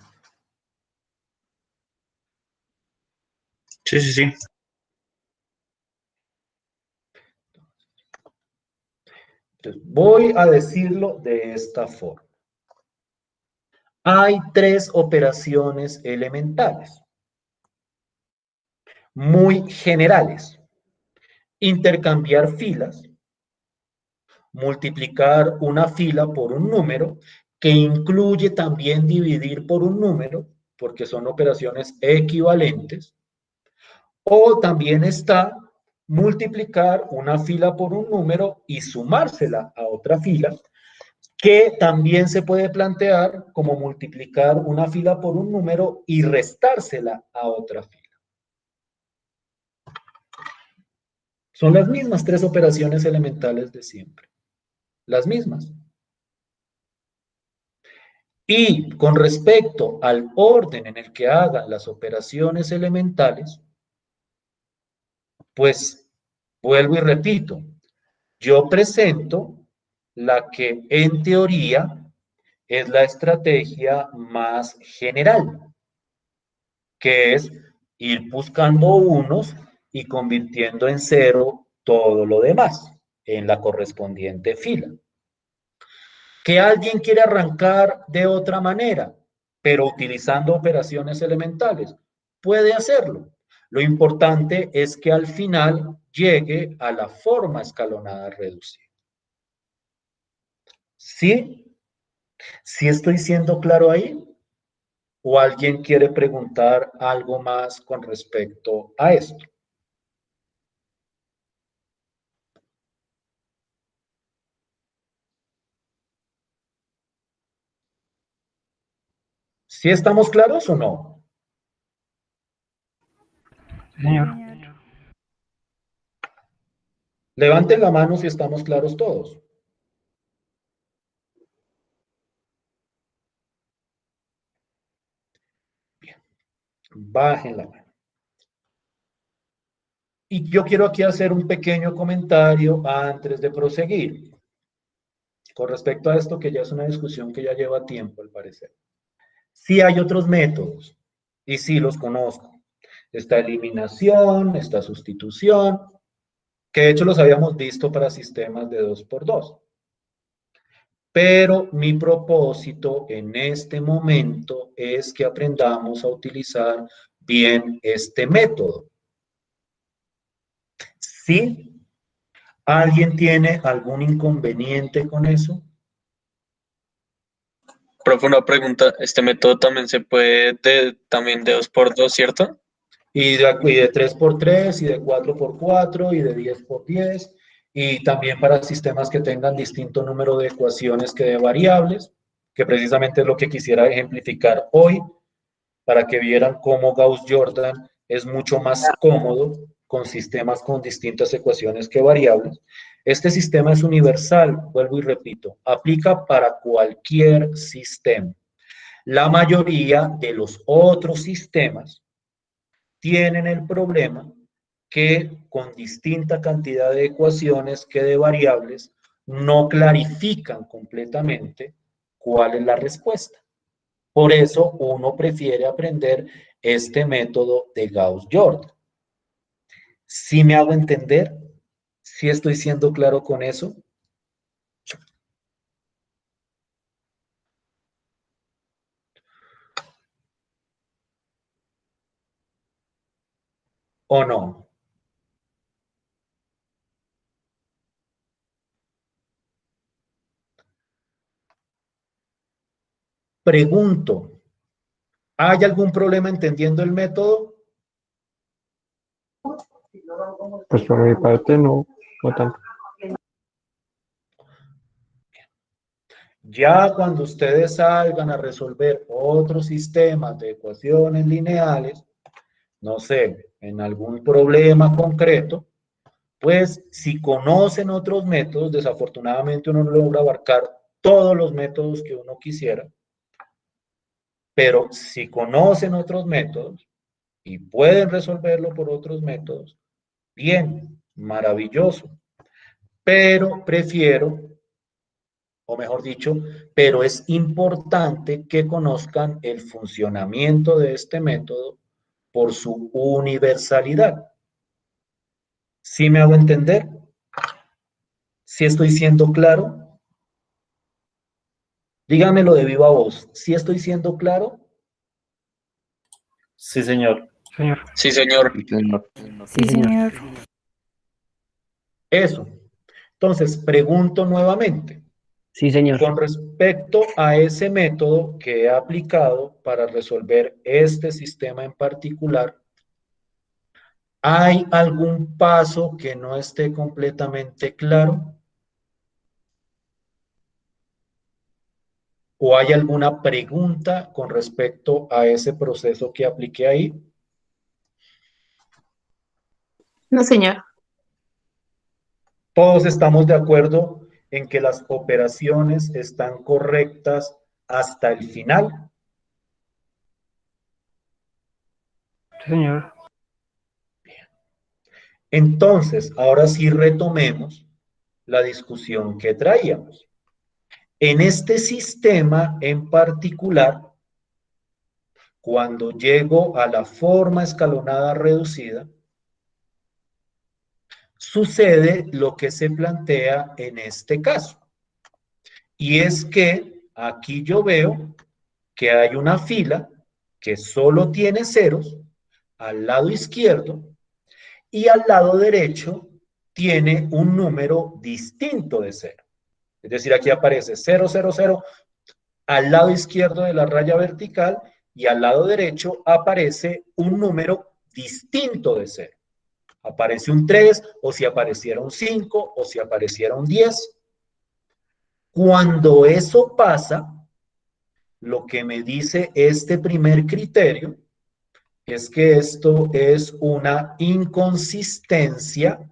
Sí, sí, sí. Entonces, voy a decirlo de esta forma. Hay 3 operaciones elementales, muy generales. Intercambiar filas, multiplicar una fila por un número, que incluye también dividir por un número, porque son operaciones equivalentes, o también está multiplicar una fila por un número y sumársela a otra fila, que también se puede plantear como multiplicar una fila por un número y restársela a otra fila. Son las mismas 3 operaciones elementales de siempre. Las mismas. Y con respecto al orden en el que hagan las operaciones elementales, pues vuelvo y repito, yo presento la que en teoría es la estrategia más general, que es ir buscando unos y convirtiendo en cero todo lo demás en la correspondiente fila. Que alguien quiere arrancar de otra manera, pero utilizando operaciones elementales, puede hacerlo. Lo importante es que al final llegue a la forma escalonada reducida. ¿Sí? ¿Sí estoy siendo claro ahí? ¿O alguien quiere preguntar algo más con respecto a esto? ¿Sí estamos claros o no? Señor. Levanten la mano si estamos claros todos. Bien, bajen la mano. Y yo quiero aquí hacer un pequeño comentario antes de proseguir. Con respecto a esto, que ya es una discusión que ya lleva tiempo, al parecer. Sí hay otros métodos, y sí los conozco. Está eliminación, está sustitución, que de hecho los habíamos visto para sistemas de 2x2. Pero mi propósito en este momento es que aprendamos a utilizar bien este método. ¿Sí? ¿Alguien tiene algún inconveniente con eso? Profe, una pregunta, este método también se puede también de 2x2, ¿cierto? Y de 3x3, y de 4x4, y de 10x10, y también para sistemas que tengan distinto número de ecuaciones que de variables, que precisamente es lo que quisiera ejemplificar hoy, para que vieran cómo Gauss-Jordan es mucho más cómodo con sistemas con distintas ecuaciones que variables. Este sistema es universal, vuelvo y repito, aplica para cualquier sistema. La mayoría de los otros sistemas tienen el problema que con distinta cantidad de ecuaciones que de variables no clarifican completamente cuál es la respuesta. Por eso uno prefiere aprender este método de Gauss-Jordan. ¿Sí me hago entender? ¿Sí estoy siendo claro con eso? ¿O no? Pregunto, ¿hay algún problema entendiendo el método? Pues por mi parte no tanto. Ya cuando ustedes salgan a resolver otros sistemas de ecuaciones lineales, no sé, en algún problema concreto, pues si conocen otros métodos, desafortunadamente uno no logra abarcar todos los métodos que uno quisiera, pero si conocen otros métodos y pueden resolverlo por otros métodos, bien, maravilloso. Pero prefiero, o mejor dicho, pero es importante que conozcan el funcionamiento de este método por su universalidad. ¿Sí me hago entender? ¿Sí estoy siendo claro? Dígamelo de viva voz. ¿Sí estoy siendo claro? Sí, señor. Señor. Sí, señor. Sí, señor. Eso. Entonces, pregunto nuevamente. Sí, señor. Con respecto a ese método que he aplicado para resolver este sistema en particular, ¿hay algún paso que no esté completamente claro? ¿O hay alguna pregunta con respecto a ese proceso que apliqué ahí? No, señor. Todos estamos de acuerdo en que las operaciones están correctas hasta el final. Sí, señor. Entonces, ahora sí retomemos la discusión que traíamos. En este sistema en particular, cuando llego a la forma escalonada reducida, sucede lo que se plantea en este caso. Y es que aquí yo veo que hay una fila que solo tiene ceros al lado izquierdo y al lado derecho tiene un número distinto de cero. Es decir, aquí aparece 0, 0, 0 al lado izquierdo de la raya vertical y al lado derecho aparece un número distinto de cero. Aparece un 3 o si apareciera un 5 o si apareciera un 10. Cuando eso pasa, lo que me dice este primer criterio es que esto es una inconsistencia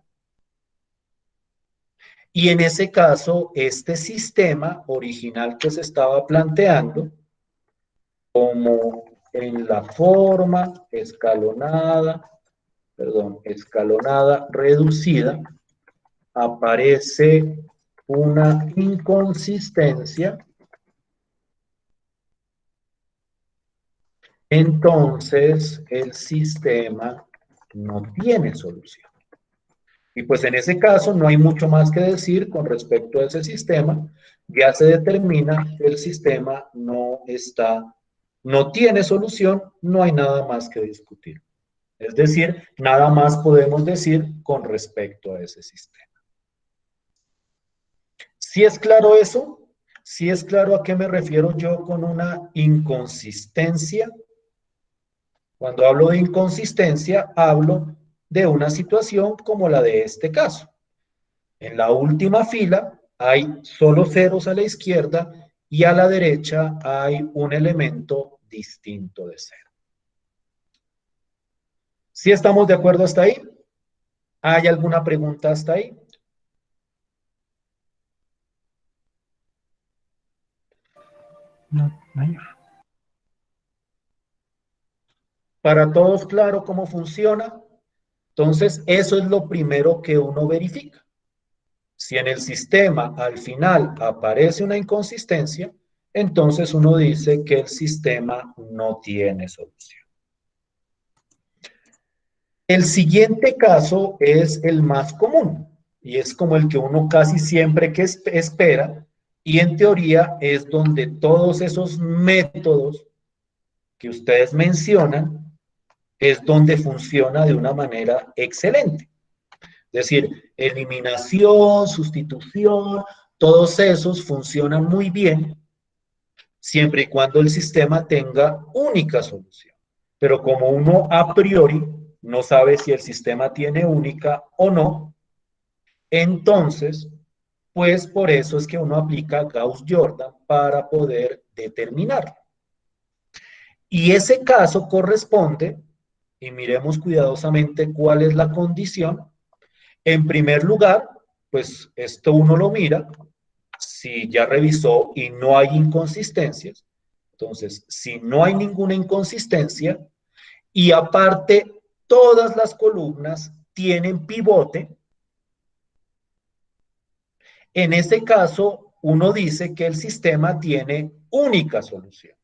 y en ese caso este sistema original que se estaba planteando como en la forma escalonada reducida aparece una inconsistencia, entonces el sistema no tiene solución. Y pues en ese caso no hay mucho más que decir con respecto a ese sistema, ya se determina que el sistema no tiene solución, no hay nada más que discutir. Es decir, nada más podemos decir con respecto a ese sistema. ¿Sí es claro eso? ¿Sí es claro a qué me refiero yo con una inconsistencia? Cuando hablo de inconsistencia, hablo de una situación como la de este caso. En la última fila hay solo ceros a la izquierda y a la derecha hay un elemento distinto de cero. ¿Sí estamos de acuerdo hasta ahí? ¿Hay alguna pregunta hasta ahí? No, mayor. ¿Para todos claro cómo funciona? Entonces, eso es lo primero que uno verifica. Si en el sistema al final aparece una inconsistencia, entonces uno dice que el sistema no tiene solución. El siguiente caso es el más común y es como el que uno casi siempre que espera y en teoría es donde todos esos métodos que ustedes mencionan es donde funciona de una manera excelente. Es decir, eliminación, sustitución, todos esos funcionan muy bien siempre y cuando el sistema tenga única solución. Pero como uno a priori no sabe si el sistema tiene única o no, entonces, pues por eso es que uno aplica Gauss-Jordan para poder determinarlo. Y ese caso corresponde, y miremos cuidadosamente cuál es la condición. En primer lugar, pues esto uno lo mira, si ya revisó y no hay inconsistencias. Entonces, si no hay ninguna inconsistencia y aparte todas las columnas tienen pivote, en ese caso uno dice que el sistema tiene única solución.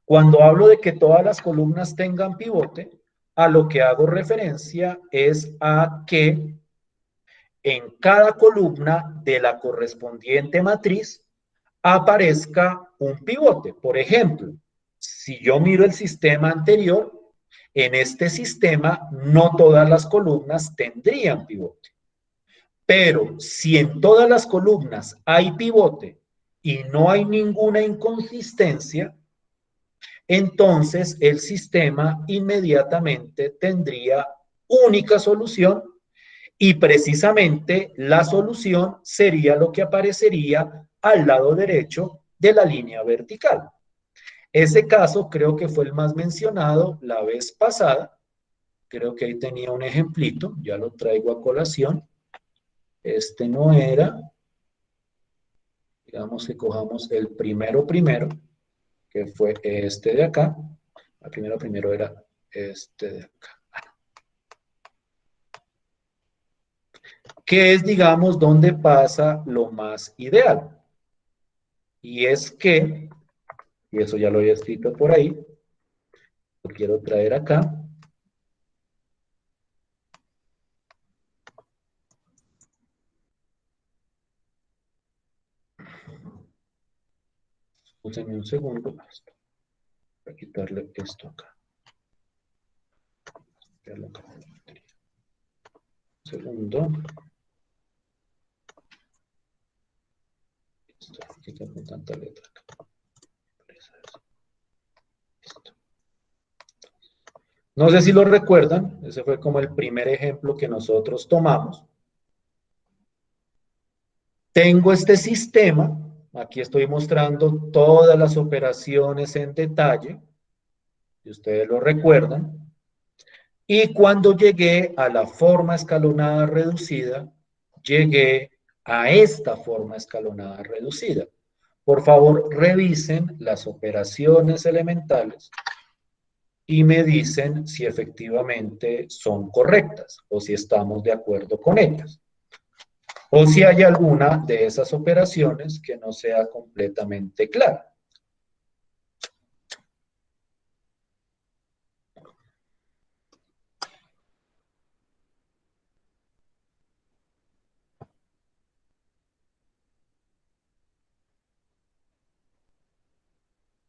Cuando hablo de que todas las columnas tengan pivote, a lo que hago referencia es a que en cada columna de la correspondiente matriz aparezca un pivote. Por ejemplo, si yo miro el sistema anterior, en este sistema no todas las columnas tendrían pivote. Pero si en todas las columnas hay pivote y no hay ninguna inconsistencia, entonces el sistema inmediatamente tendría única solución y precisamente la solución sería lo que aparecería al lado derecho de la línea vertical. Ese caso creo que fue el más mencionado la vez pasada. Creo que ahí tenía un ejemplito, ya lo traigo a colación. Este no era. Digamos que cojamos el primero, que fue este de acá. El primero era este de acá. Que es, digamos, donde pasa lo más ideal. y es que, y eso ya lo había escrito por ahí, lo quiero traer acá. Úsenme un segundo. Voy a quitarle esto acá. Un segundo. Listo, quitarme tanta letra acá. Listo. No sé si lo recuerdan, ese fue como el primer ejemplo que nosotros tomamos. Tengo este sistema, aquí estoy mostrando todas las operaciones en detalle, si ustedes lo recuerdan, y cuando llegué a la forma escalonada reducida, llegué a esta forma escalonada reducida. Por favor, revisen las operaciones elementales y me dicen si efectivamente son correctas o si estamos de acuerdo con ellas. O si hay alguna de esas operaciones que no sea completamente clara.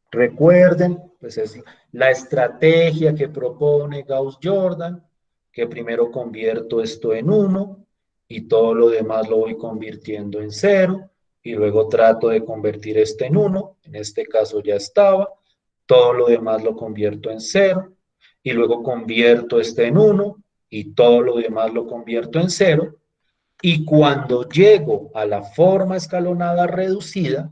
Recuerden, pues es la estrategia que propone Gauss-Jordan, que primero convierto esto en 1 y todo lo demás lo voy convirtiendo en 0 y luego trato de convertir este en 1, en este caso ya estaba, todo lo demás lo convierto en 0 y luego convierto este en 1 y todo lo demás lo convierto en 0 y cuando llego a la forma escalonada reducida,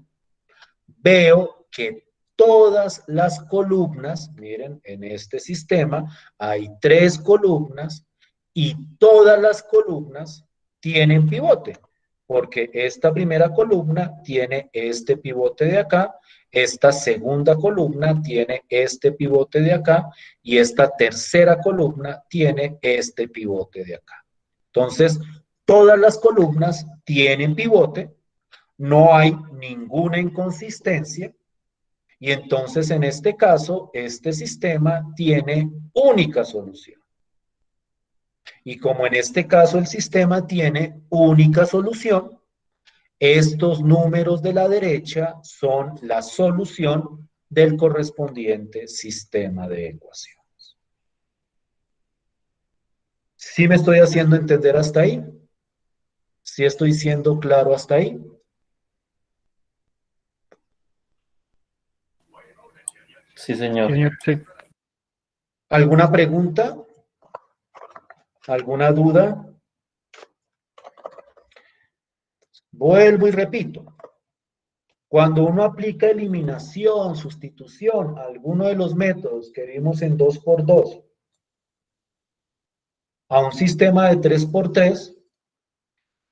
veo que todas las columnas, miren, en este sistema hay 3 columnas y todas las columnas tienen pivote, porque esta primera columna tiene este pivote de acá, esta segunda columna tiene este pivote de acá y esta tercera columna tiene este pivote de acá. Entonces, todas las columnas tienen pivote, no hay ninguna inconsistencia y entonces en este caso este sistema tiene única solución. Y como en este caso el sistema tiene única solución, estos números de la derecha son la solución del correspondiente sistema de ecuaciones. ¿Sí me estoy haciendo entender hasta ahí? ¿Sí estoy siendo claro hasta ahí? Sí, señor. Sí, señor, sí. ¿Alguna pregunta? ¿Alguna duda? Vuelvo y repito. Cuando uno aplica eliminación, sustitución, a alguno de los métodos que vimos en 2×2, a un sistema de 3×3,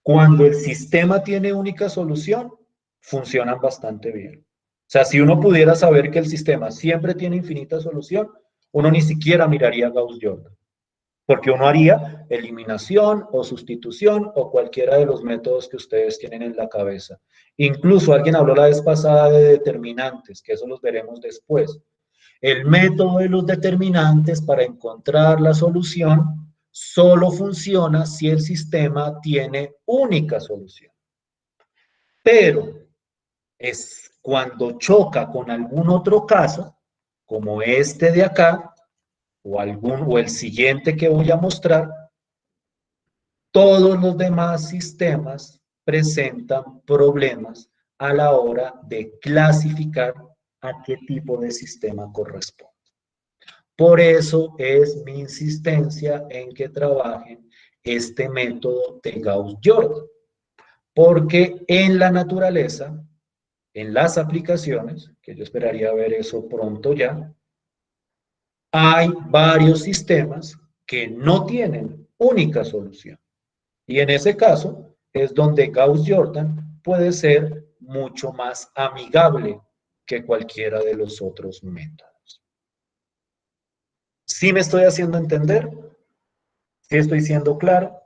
cuando el sistema tiene única solución, funcionan bastante bien. O sea, si uno pudiera saber que el sistema siempre tiene infinita solución, uno ni siquiera miraría Gauss-Jordan. Porque uno haría eliminación o sustitución o cualquiera de los métodos que ustedes tienen en la cabeza. Incluso alguien habló la vez pasada de determinantes, que eso los veremos después. El método de los determinantes para encontrar la solución solo funciona si el sistema tiene única solución. Pero es cuando choca con algún otro caso, como este de acá, o el siguiente que voy a mostrar, todos los demás sistemas presentan problemas a la hora de clasificar a qué tipo de sistema corresponde. Por eso es mi insistencia en que trabajen este método de Gauss-Jordan, porque en la naturaleza, en las aplicaciones, que yo esperaría ver eso pronto ya, hay varios sistemas que no tienen única solución. Y en ese caso es donde Gauss-Jordan puede ser mucho más amigable que cualquiera de los otros métodos. ¿Sí me estoy haciendo entender? ¿Sí estoy siendo claro?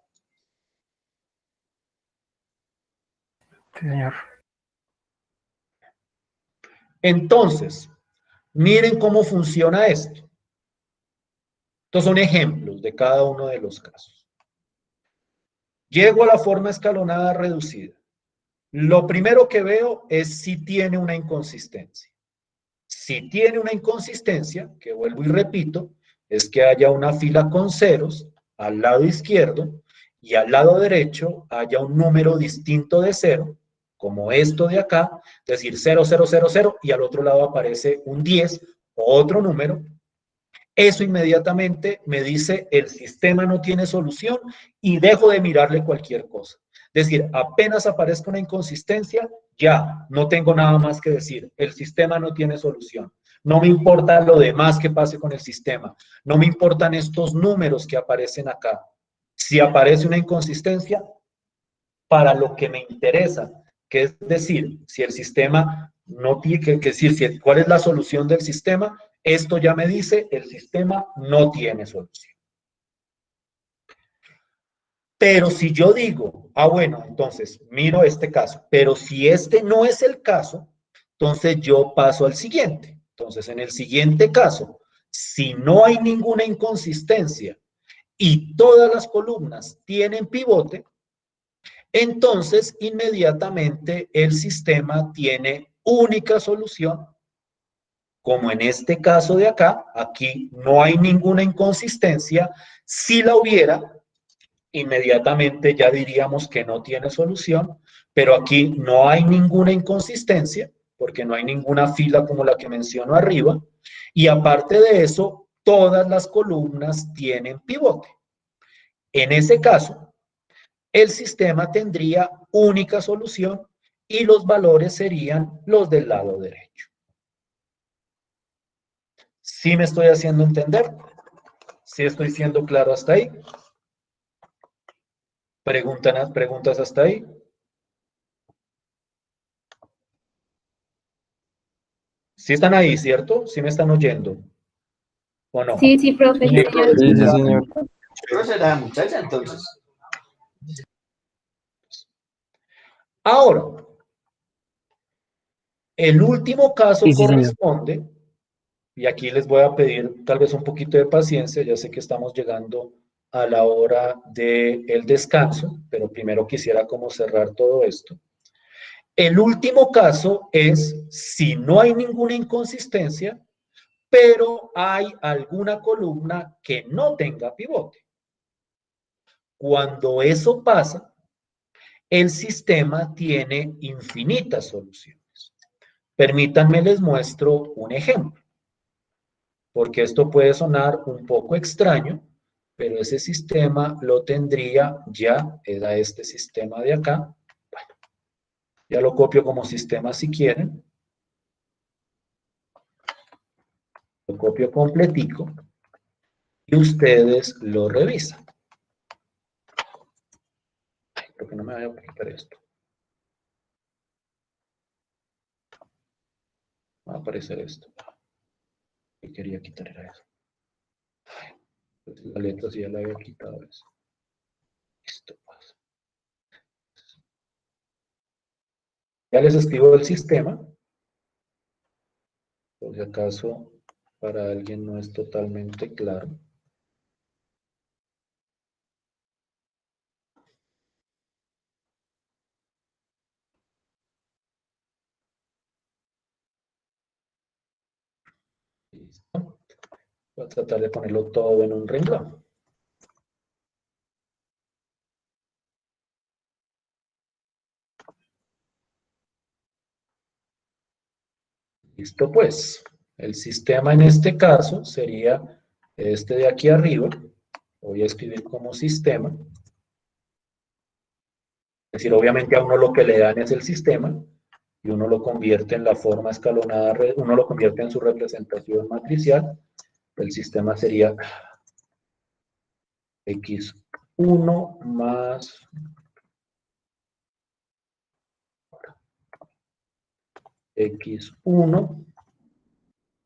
Sí, señor. Entonces, miren cómo funciona esto. Estos son ejemplos de cada uno de los casos. Llego a la forma escalonada reducida. Lo primero que veo es si tiene una inconsistencia. Si tiene una inconsistencia, que vuelvo y repito, es que haya una fila con ceros al lado izquierdo y al lado derecho haya un número distinto de cero, como esto de acá, es decir, 0, 0, 0, 0, y al otro lado aparece un 10 o otro número. Eso inmediatamente me dice el sistema no tiene solución y dejo de mirarle cualquier cosa. Es decir, apenas aparezca una inconsistencia, ya no tengo nada más que decir. El sistema no tiene solución. No me importa lo demás que pase con el sistema. No me importan estos números que aparecen acá. Si aparece una inconsistencia, para lo que me interesa, que es decir, si el sistema no tiene, que decir, cuál es la solución del sistema, esto ya me dice, el sistema no tiene solución. Pero si yo digo, bueno, entonces miro este caso, pero si este no es el caso, entonces yo paso al siguiente. Entonces, en el siguiente caso, si no hay ninguna inconsistencia y todas las columnas tienen pivote, entonces inmediatamente el sistema tiene única solución. Como en este caso de acá, aquí no hay ninguna inconsistencia. Si la hubiera, inmediatamente ya diríamos que no tiene solución, pero aquí no hay ninguna inconsistencia, porque no hay ninguna fila como la que menciono arriba, y aparte de eso, todas las columnas tienen pivote. En ese caso, el sistema tendría única solución y los valores serían los del lado derecho. ¿Sí me estoy haciendo entender? ¿Sí estoy siendo claro hasta ahí? ¿Preguntas hasta ahí? ¿Sí están ahí, cierto? ¿Sí me están oyendo? ¿O no? Sí, sí, profe, sí, señor. Sí, sí, señor. Yo será muchacha, entonces. Ahora, el último caso Sí, sí, señor. corresponde, y aquí les voy a pedir tal vez un poquito de paciencia, ya sé que estamos llegando a la hora del descanso, pero primero quisiera como cerrar todo esto. El último caso es si no hay ninguna inconsistencia, pero hay alguna columna que no tenga pivote. Cuando eso pasa, el sistema tiene infinitas soluciones. Permítanme les muestro un ejemplo, porque esto puede sonar un poco extraño, pero ese sistema lo tendría ya, era este sistema de acá. Bueno, ya lo copio como sistema si quieren. Lo copio completico y ustedes lo revisan. Creo que no me vaya a quitar esto. Va a aparecer esto. Que quería quitar era eso. La letra sí ya la había quitado eso. Listo, pues. Ya les escribo el sistema. Por si acaso para alguien no es totalmente claro. Listo. Voy a tratar de ponerlo todo en un renglón. Listo, pues. El sistema en este caso sería este de aquí arriba. Voy a escribir como sistema. Es decir, obviamente a uno lo que le dan es el sistema y uno lo convierte en la forma escalonada, uno lo convierte en su representación matricial. El sistema sería x1 más x1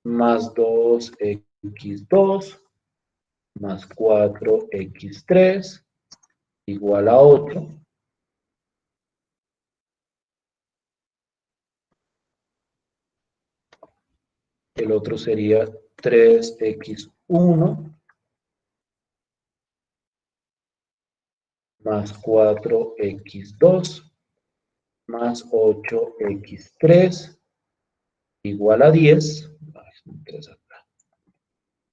más 2x2 más 4x3 igual a 8. el otro sería 3x1 más 4x2 más 8x3 igual a 10,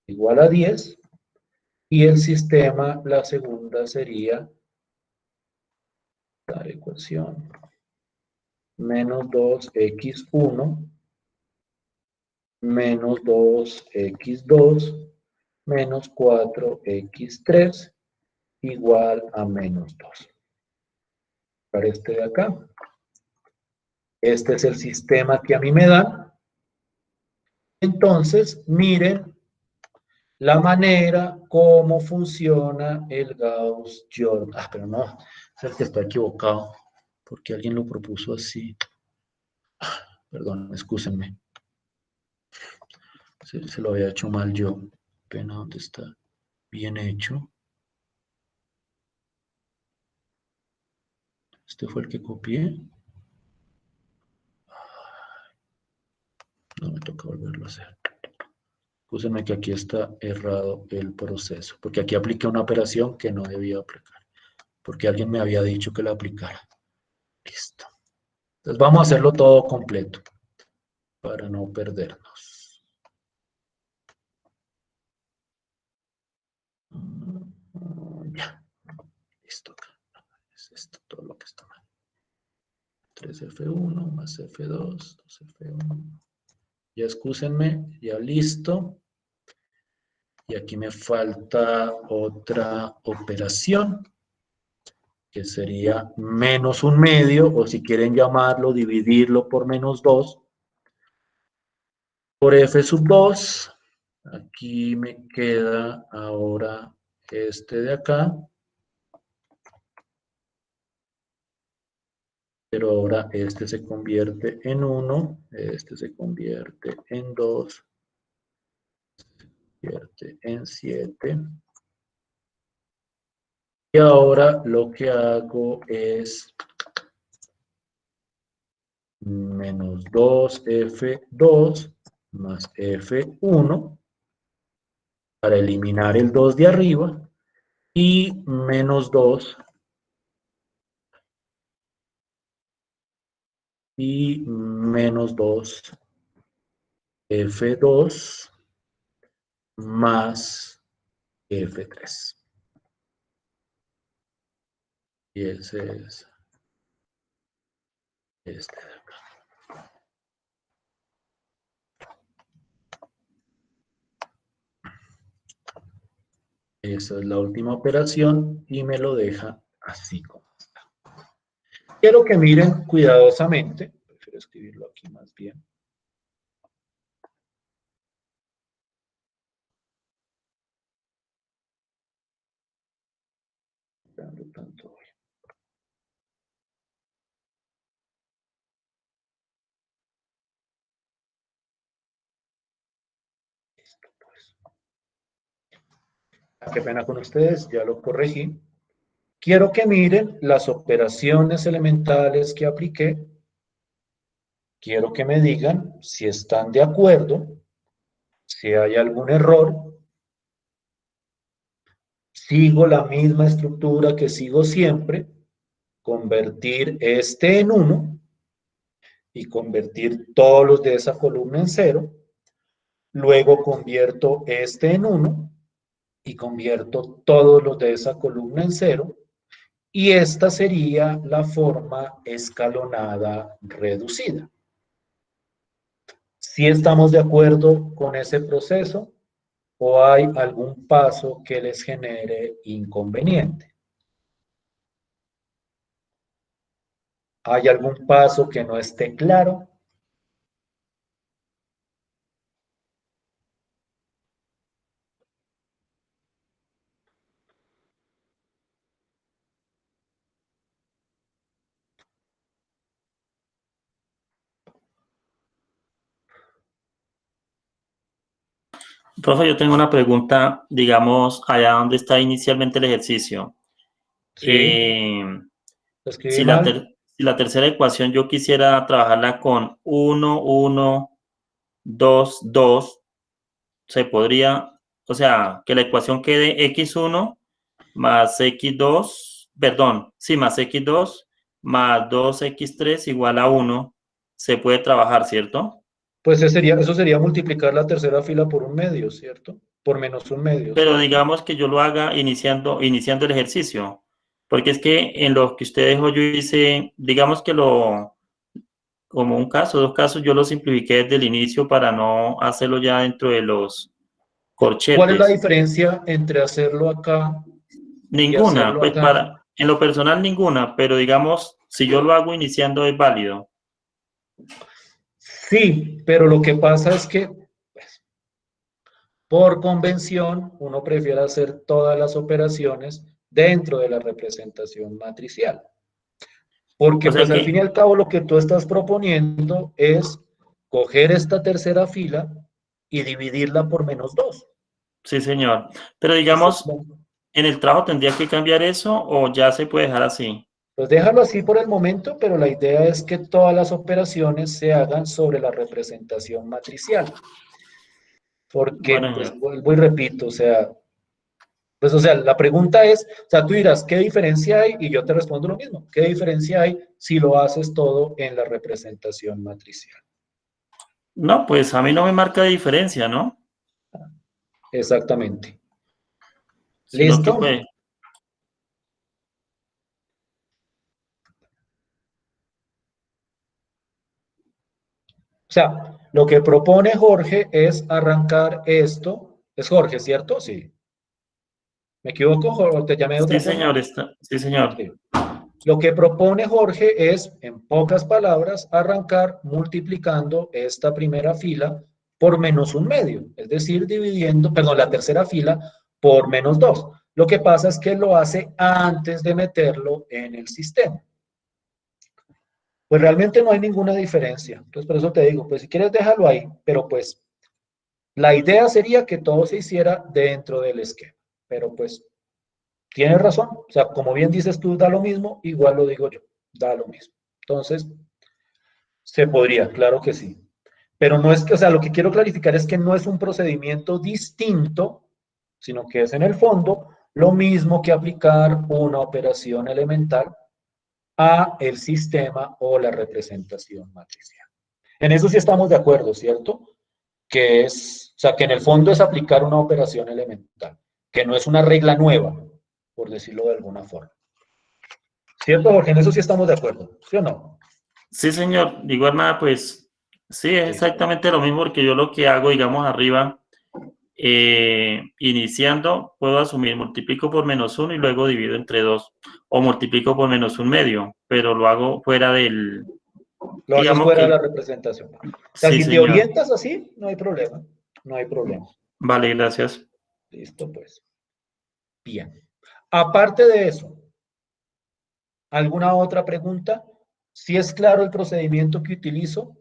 igual a 10, y el sistema, la segunda sería la ecuación menos 2x1 menos 2x2 menos 4x3 igual a menos 2. Para este de acá. Este es el sistema que a mí me dan. Entonces, miren la manera como funciona el Gauss-Jordan. Ah, pero no, es el que está equivocado, porque alguien lo propuso así. Perdón, excúsenme. Se lo había hecho mal yo. Pena, ¿dónde está? Bien hecho. Este fue el que copié. No me toca volverlo a hacer. Excúsenme que aquí está errado el proceso, porque aquí apliqué una operación que no debía aplicar, porque alguien me había dicho que la aplicara. Listo. Entonces vamos a hacerlo todo completo, para no perdernos. Ya. Listo. Es esto todo lo que está mal. 3F1 más F2, 2F1. Ya excúsenme, ya listo. Y aquí me falta otra operación, que sería menos un medio, o si quieren llamarlo, dividirlo por menos 2, por F sub 2. Aquí me queda ahora este de acá. Pero ahora este se convierte en 1, este se convierte en 2, se convierte en 7. Y ahora lo que hago es menos 2F2 más F1 para eliminar el 2 de arriba y menos 2 y menos 2 F2 más F3. Y ese es este de acá. Esa es la última operación y me lo deja así como está. Quiero que miren cuidadosamente. Prefiero escribirlo aquí más bien. Tanto hoy. Listo, pues. Qué pena con ustedes, ya lo corregí. Quiero que miren las operaciones elementales que apliqué. Quiero que me digan si están de acuerdo, si hay algún error. Sigo la misma estructura que sigo siempre, convertir este en 1 y convertir todos los de esa columna en 0. Luego convierto este en 1 y convierto todos los de esa columna en 0. Y esta sería la forma escalonada reducida. ¿Sí estamos de acuerdo con ese proceso o hay algún paso que les genere inconveniente? ¿Hay algún paso que no esté claro? Profe, yo tengo una pregunta, digamos, allá donde está inicialmente el ejercicio. Sí. ¿Lo escribí Si mal? la tercera ecuación yo quisiera trabajarla con 1, 1, 2, 2, se podría, o sea, que la ecuación quede x1 más x2, perdón, sí, más x2 más 2x3 igual a 1, se puede trabajar, ¿cierto? Pues eso sería multiplicar la tercera fila por un medio, ¿cierto? Por menos un medio, Pero ¿cierto? digamos que yo lo haga iniciando el ejercicio, porque es que en lo que usted dejó yo hice, digamos que como un caso, 2 casos, yo lo simplifiqué desde el inicio para no hacerlo ya dentro de los ¿Cuál es la corchetes. diferencia entre hacerlo acá y Ninguna, hacerlo pues acá? en lo personal ninguna, pero digamos, si yo lo hago iniciando es válido. Sí, pero lo que pasa es que pues, por convención uno prefiere hacer todas las operaciones dentro de la representación matricial. Porque O sea pues al que, fin y al cabo lo que tú estás proponiendo es coger esta tercera fila y dividirla por menos 2. sí, señor. Pero digamos, en el trabajo tendría que cambiar eso o ya se puede dejar así. Pues déjalo así por el momento, pero la idea es que todas las operaciones se hagan sobre la representación matricial. Porque, Bueno, pues señor. vuelvo y repito, o sea, la pregunta es, o sea, tú dirás, ¿qué diferencia hay? Y yo te respondo lo mismo. ¿Qué diferencia hay si lo haces todo en la representación matricial? No, pues a mí no me marca diferencia, ¿no? Exactamente. Sino que ¿Listo? pues, O sea, lo que propone Jorge es arrancar esto. ¿Es Jorge, cierto? Sí. ¿Me equivoco, Jorge? ¿O te llamé de sí, otra forma? señor, sí, señor. Sí. Lo que propone Jorge es, en pocas palabras, arrancar multiplicando esta primera fila por menos un medio, es decir, dividiendo, perdón, la tercera fila por menos 2. Lo que pasa es que lo hace antes de meterlo en el sistema. Pues realmente no hay ninguna diferencia. Entonces, por eso te digo, pues si quieres déjalo ahí, pero pues la idea sería que todo se hiciera dentro del esquema. Pero pues tienes razón. O sea, como bien dices tú, da lo mismo, igual lo digo yo, da lo mismo. Entonces, se podría, claro que sí. Pero no es que, o sea, lo que quiero clarificar es que no es un procedimiento distinto, sino que es en el fondo lo mismo que aplicar una operación elemental a el sistema o la representación matricial. En eso sí estamos de acuerdo, ¿cierto? Que es, o sea, que en el fondo es aplicar una operación elemental, que no es una regla nueva, por decirlo de alguna forma. ¿Cierto, Jorge? En eso sí estamos de acuerdo, ¿sí o no? Sí, señor. De igual manera, pues, sí, es Listo. exactamente lo mismo porque yo lo que hago, digamos, arriba, iniciando, puedo asumir, multiplico por menos 1 y luego divido entre 2. O multiplico por menos un medio, pero lo hago fuera del, Lo haces digamos fuera de que, la representación. O sea, sí, si te señor. orientas así, no hay problema. No hay problema. Vale, gracias. Listo, pues. Bien. Aparte de eso, ¿alguna otra pregunta? ¿Si es claro el procedimiento que utilizo?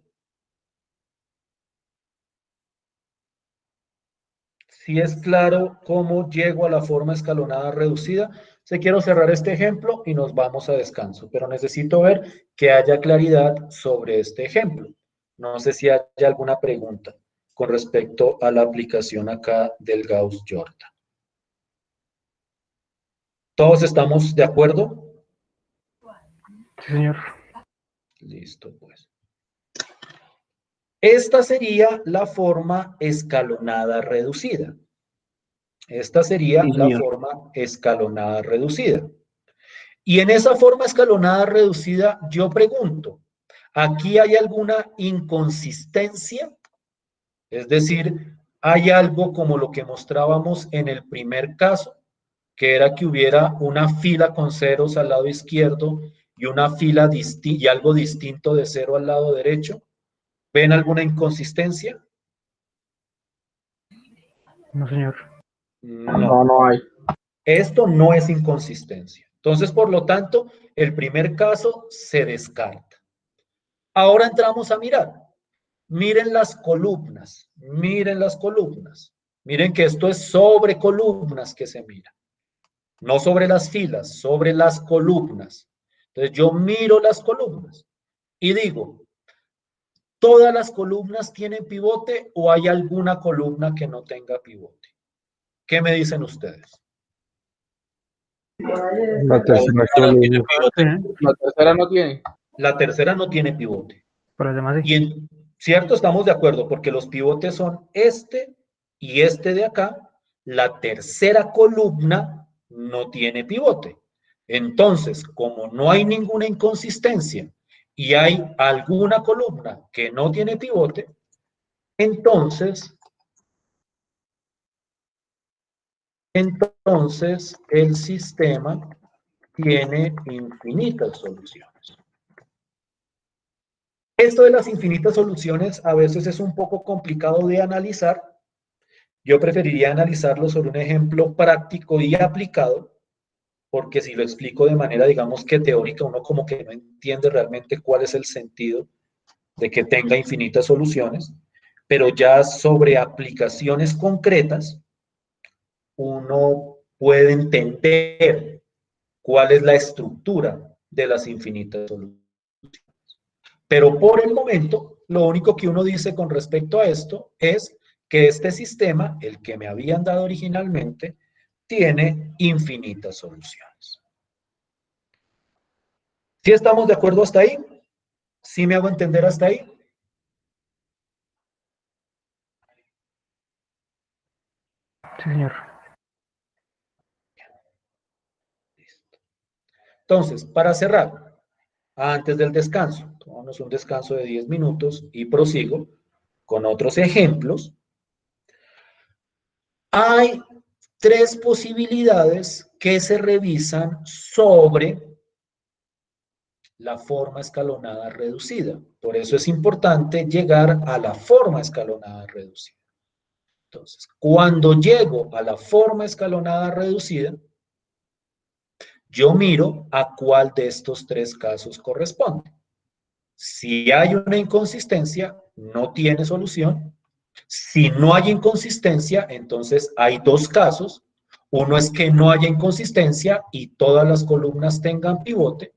Si es claro cómo llego a la forma escalonada reducida, se quiero cerrar este ejemplo y nos vamos a descanso, pero necesito ver que haya claridad sobre este ejemplo. No sé si hay alguna pregunta con respecto a la aplicación acá del Gauss-Jordan. ¿Todos estamos de acuerdo? Sí, señor. Listo, pues. Esta sería la forma escalonada reducida. Esta sería Sí, la señor. forma escalonada reducida. Y en esa forma escalonada reducida, yo pregunto, ¿aquí hay alguna inconsistencia? Es decir, ¿hay algo como lo que mostrábamos en el primer caso, que era que hubiera una fila con ceros al lado izquierdo y una fila y algo distinto de cero al lado derecho? ¿Ven alguna inconsistencia? No, señor. No, No. no hay. Esto no es inconsistencia. Entonces, por lo tanto, el primer caso se descarta. Ahora entramos a mirar. Miren las columnas, miren las columnas. Miren que esto es sobre columnas que se mira. No sobre las filas, sobre las columnas. Entonces yo miro las columnas y digo, ¿Todas las columnas tienen pivote o hay alguna columna que no tenga pivote? ¿Qué me dicen ustedes? La tercera columna. La tercera no tiene. La tercera no tiene pivote. Por los demás sí. Y en cierto, estamos de acuerdo, porque los pivotes son este y este de acá. La tercera columna no tiene pivote. Entonces, como no hay ninguna inconsistencia y hay alguna columna que no tiene pivote, entonces el sistema tiene infinitas soluciones. Esto de las infinitas soluciones a veces es un poco complicado de analizar. Yo preferiría analizarlo sobre un ejemplo práctico y aplicado, porque si lo explico de manera, digamos que teórica, uno como que no entiende realmente cuál es el sentido de que tenga infinitas soluciones, pero ya sobre aplicaciones concretas, uno puede entender cuál es la estructura de las infinitas soluciones. Pero por el momento, lo único que uno dice con respecto a esto es que este sistema, el que me habían dado originalmente, tiene infinitas soluciones. ¿Sí estamos de acuerdo hasta ahí? ¿Sí me hago entender hasta ahí? Sí, señor. Entonces, para cerrar, antes del descanso, tomamos un descanso de 10 minutos y prosigo con otros ejemplos. Hay tres posibilidades que se revisan sobre la forma escalonada reducida. Por eso es importante llegar a la forma escalonada reducida. Entonces, cuando llego a la forma escalonada reducida, yo miro a cuál de estos tres casos corresponde. Si hay una inconsistencia, no tiene solución. Si no hay inconsistencia, entonces hay dos casos. Uno es que no haya inconsistencia y todas las columnas tengan pivote.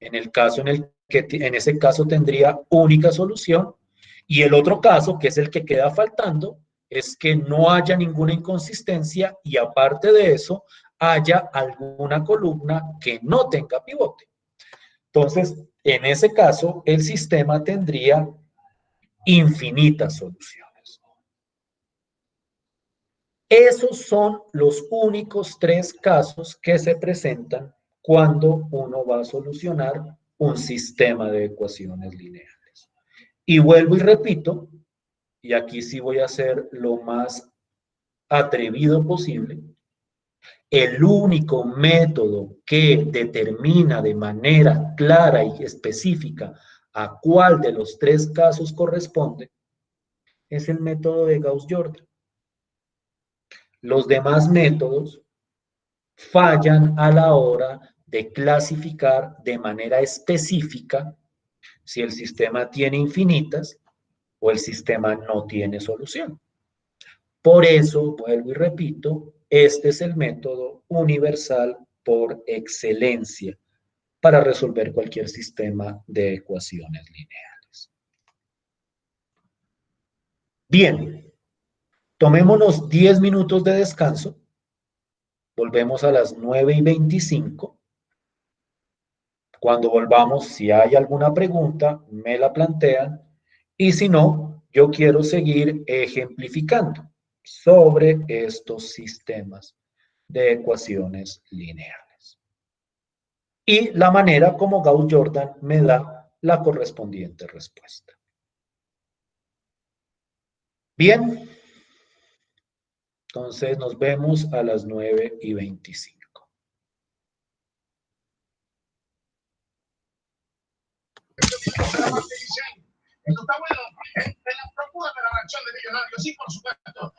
En el caso en ese caso tendría única solución. Y el otro caso, que es el que queda faltando, es que no haya ninguna inconsistencia y aparte de eso, haya alguna columna que no tenga pivote. Entonces, en ese caso, el sistema tendría infinitas soluciones. Esos son los únicos tres casos que se presentan cuando uno va a solucionar un sistema de ecuaciones lineales. Y vuelvo y repito, y aquí sí voy a ser lo más atrevido posible, el único método que determina de manera clara y específica a cuál de los tres casos corresponde es el método de Gauss-Jordan. Los demás métodos fallan a la hora de clasificar de manera específica si el sistema tiene infinitas o el sistema no tiene solución. Por eso, vuelvo y repito, este es el método universal por excelencia para resolver cualquier sistema de ecuaciones lineales. Bien, tomémonos 10 minutos de descanso. Volvemos a las 9:25. Cuando volvamos, si hay alguna pregunta, me la plantean. Y si no, yo quiero seguir ejemplificando sobre estos sistemas de ecuaciones lineales. Y la manera como Gauss-Jordan me da la correspondiente respuesta. Bien, entonces nos vemos a las 9:25. Esto está bueno. En la procura de la reacción de Millonarios, sí, por supuesto.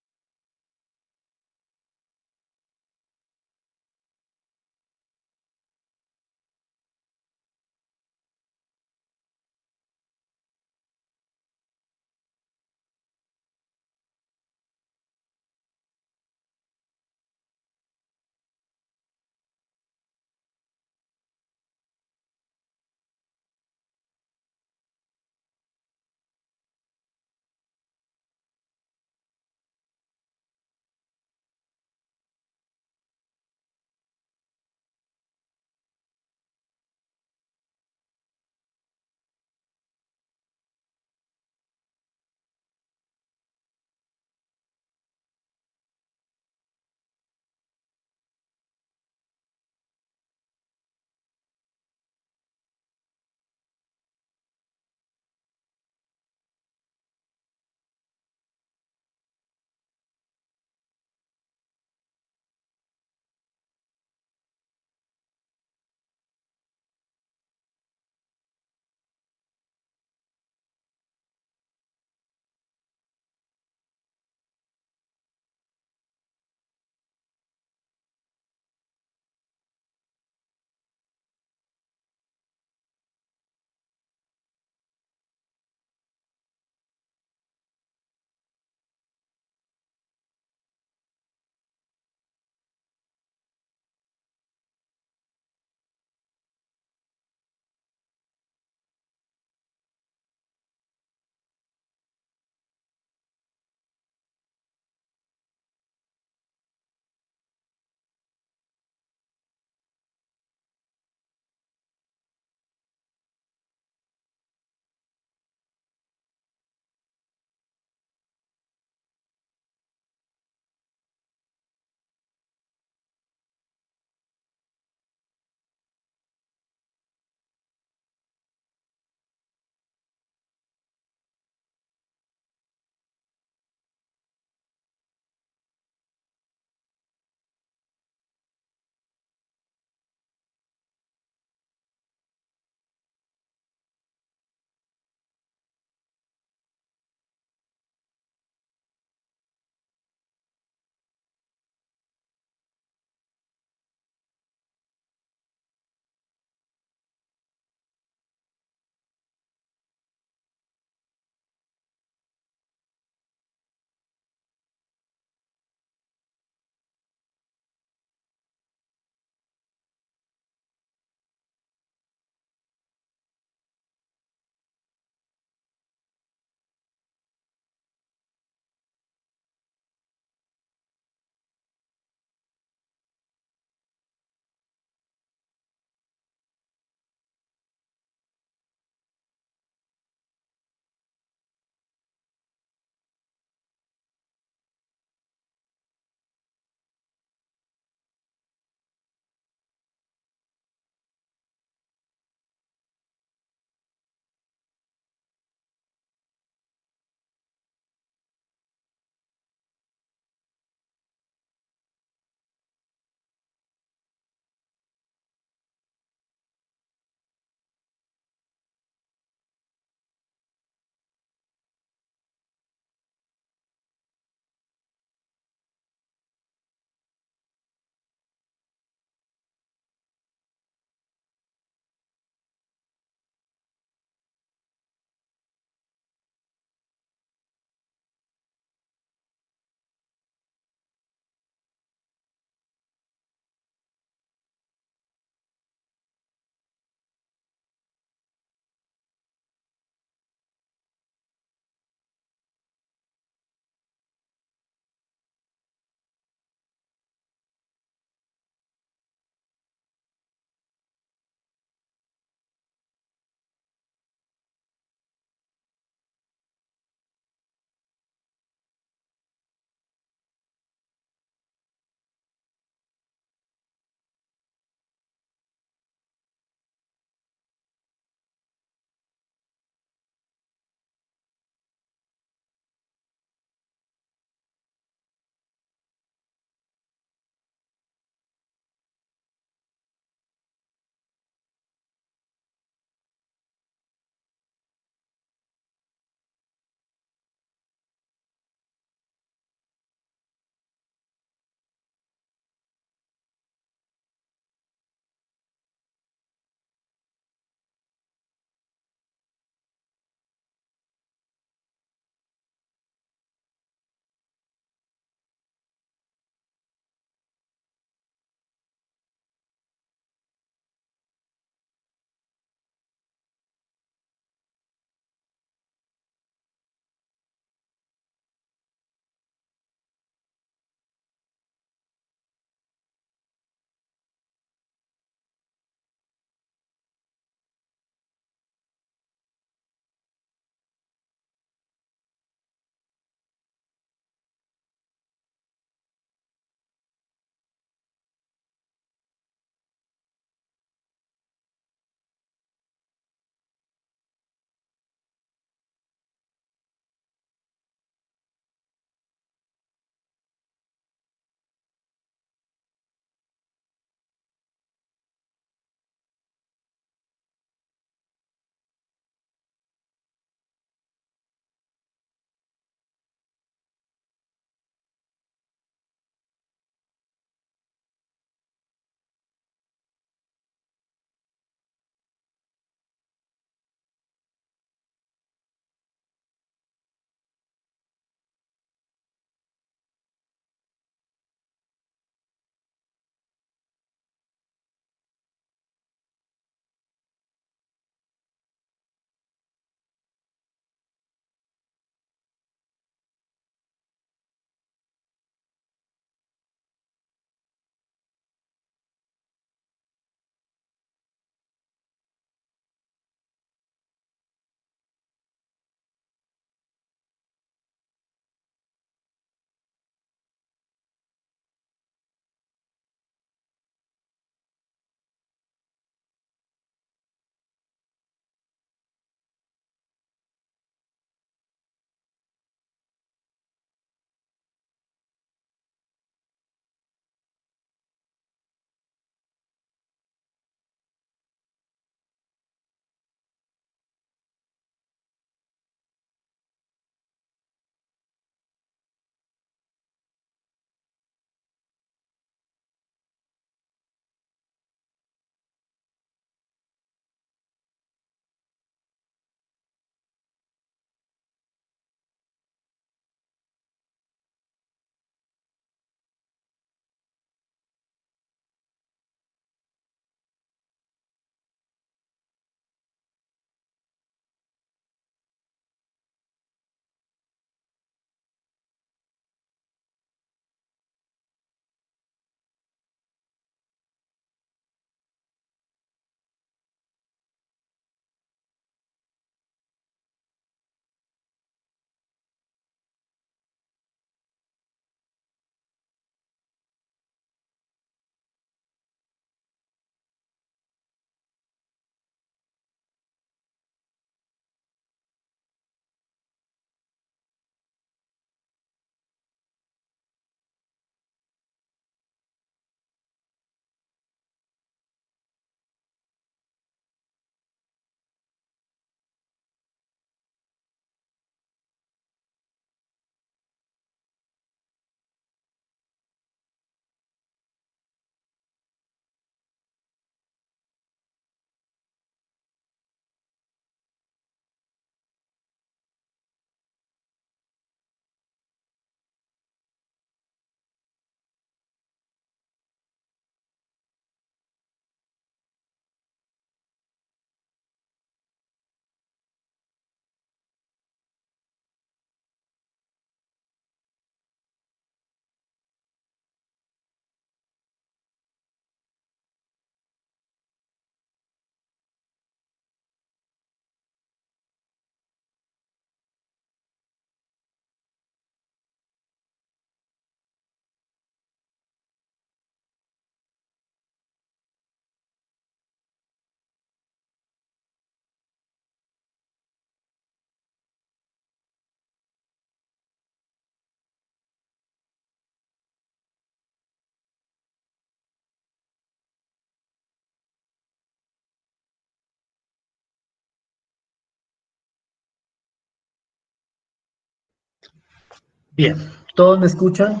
Bien, ¿todos me escuchan?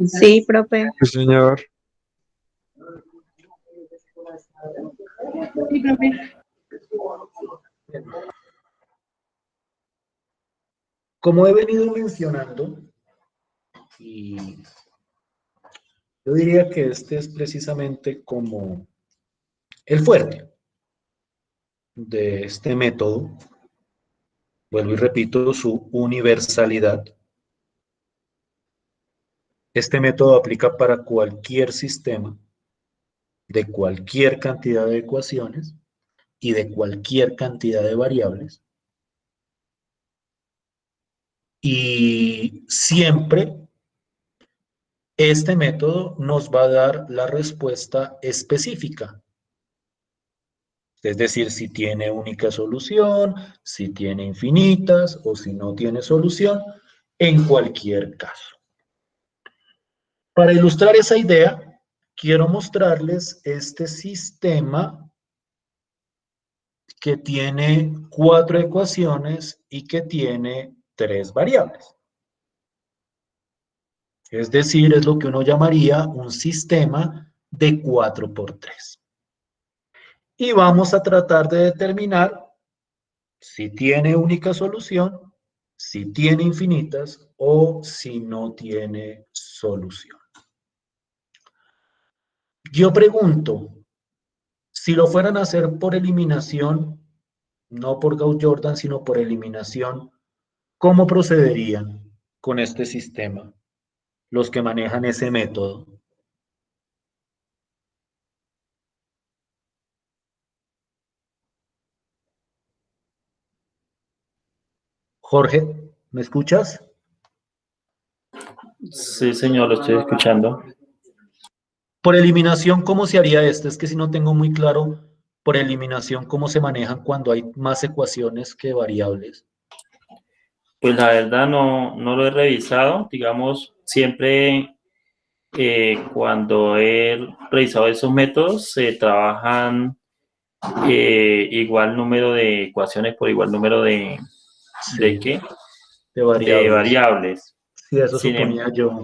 Sí, profe. Sí, señor. Sí, profe. Como he venido mencionando, y yo diría que este es precisamente como el fuerte de este método, vuelvo y repito, su universalidad. Este método aplica para cualquier sistema, de cualquier cantidad de ecuaciones y de cualquier cantidad de variables. Y siempre este método nos va a dar la respuesta específica. Es decir, si tiene única solución, si tiene infinitas o si no tiene solución, en cualquier caso. Para ilustrar esa idea, quiero mostrarles este sistema que tiene 4 ecuaciones y que tiene 3 variables. Es decir, es lo que uno llamaría un sistema de 4×3. Y vamos a tratar de determinar si tiene única solución, si tiene infinitas o si no tiene solución. Yo pregunto, si lo fueran a hacer por eliminación, no por Gauss-Jordan, sino por eliminación, ¿cómo procederían con este sistema los que manejan ese método? Jorge, ¿me escuchas? Sí, señor, lo estoy escuchando. Por eliminación, ¿cómo se haría esto? Es que si no tengo muy claro por eliminación cómo se manejan cuando hay más ecuaciones que variables. Pues la verdad no lo he revisado. Digamos, siempre cuando he revisado esos métodos, se trabajan igual número de ecuaciones por igual número de Sí, ¿qué? de variables. De variables. Sí, eso Sin, suponía yo.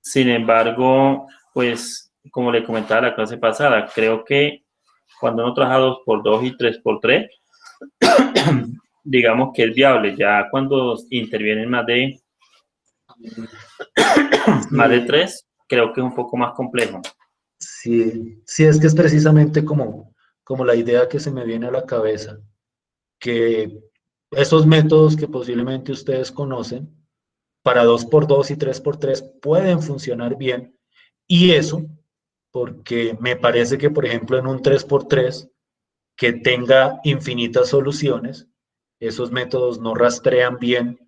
sin embargo, pues, como le comentaba la clase pasada, creo que cuando uno trabaja 2×2 y 3×3, digamos que es viable. Ya cuando intervienen más de 3, creo que es un poco más complejo. Sí, sí, es que es precisamente como la idea que se me viene a la cabeza, que esos métodos que posiblemente ustedes conocen, para 2×2 y 3×3 pueden funcionar bien, y eso porque me parece que, por ejemplo, en un 3×3 que tenga infinitas soluciones, esos métodos no rastrean bien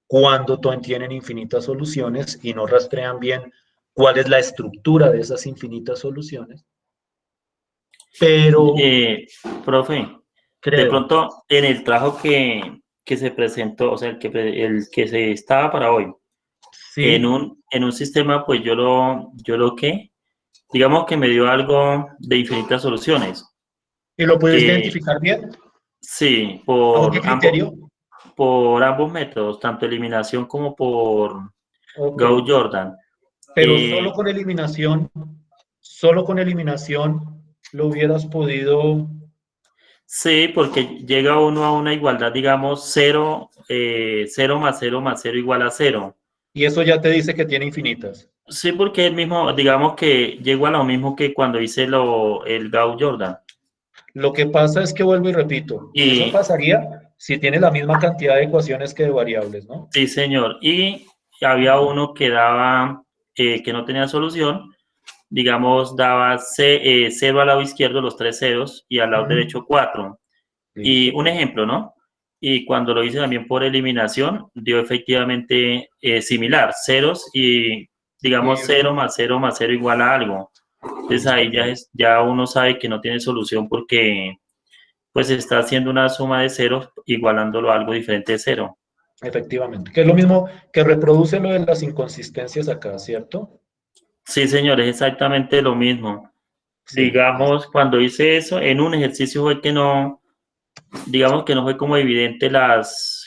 cuando tienen infinitas soluciones y no rastrean bien cuál es la estructura de esas infinitas soluciones. Pero Profe, de creo, pronto en el trabajo que se presentó, o sea, el que se estaba para hoy, sí, en un sistema, pues yo lo que, digamos que me dio algo de infinitas soluciones. ¿y lo puedes Que identificar bien? sí, ¿Bajo qué criterio? por ambos métodos, tanto eliminación como por Ok. Gauss-Jordan. Pero solo con eliminación lo hubieras podido. Sí, porque llega uno a una igualdad, digamos, 0, 0 más 0 más 0 igual a 0. Y eso ya te dice que tiene infinitas. Sí, porque el mismo, digamos que llegó a lo mismo que cuando hice el Gauss-Jordan. Lo que pasa es que vuelvo y repito, eso pasaría si tiene la misma cantidad de ecuaciones que de variables, ¿no? Sí, señor. Y había uno que daba, que no tenía solución, digamos, daba 0 al lado izquierdo, los 3 ceros, y al lado derecho 4. Y un ejemplo, ¿no? Y cuando lo hice también por eliminación, dio efectivamente similar, ceros y digamos 0 más 0 más 0 igual a algo. Entonces ahí ya uno sabe que no tiene solución porque pues está haciendo una suma de ceros igualándolo a algo diferente de 0. Efectivamente, que es lo mismo que reproduce lo de las inconsistencias acá, ¿cierto? Sí, señor, es exactamente lo mismo. Sí. Digamos, cuando hice eso, en un ejercicio fue que no, digamos que no fue como evidente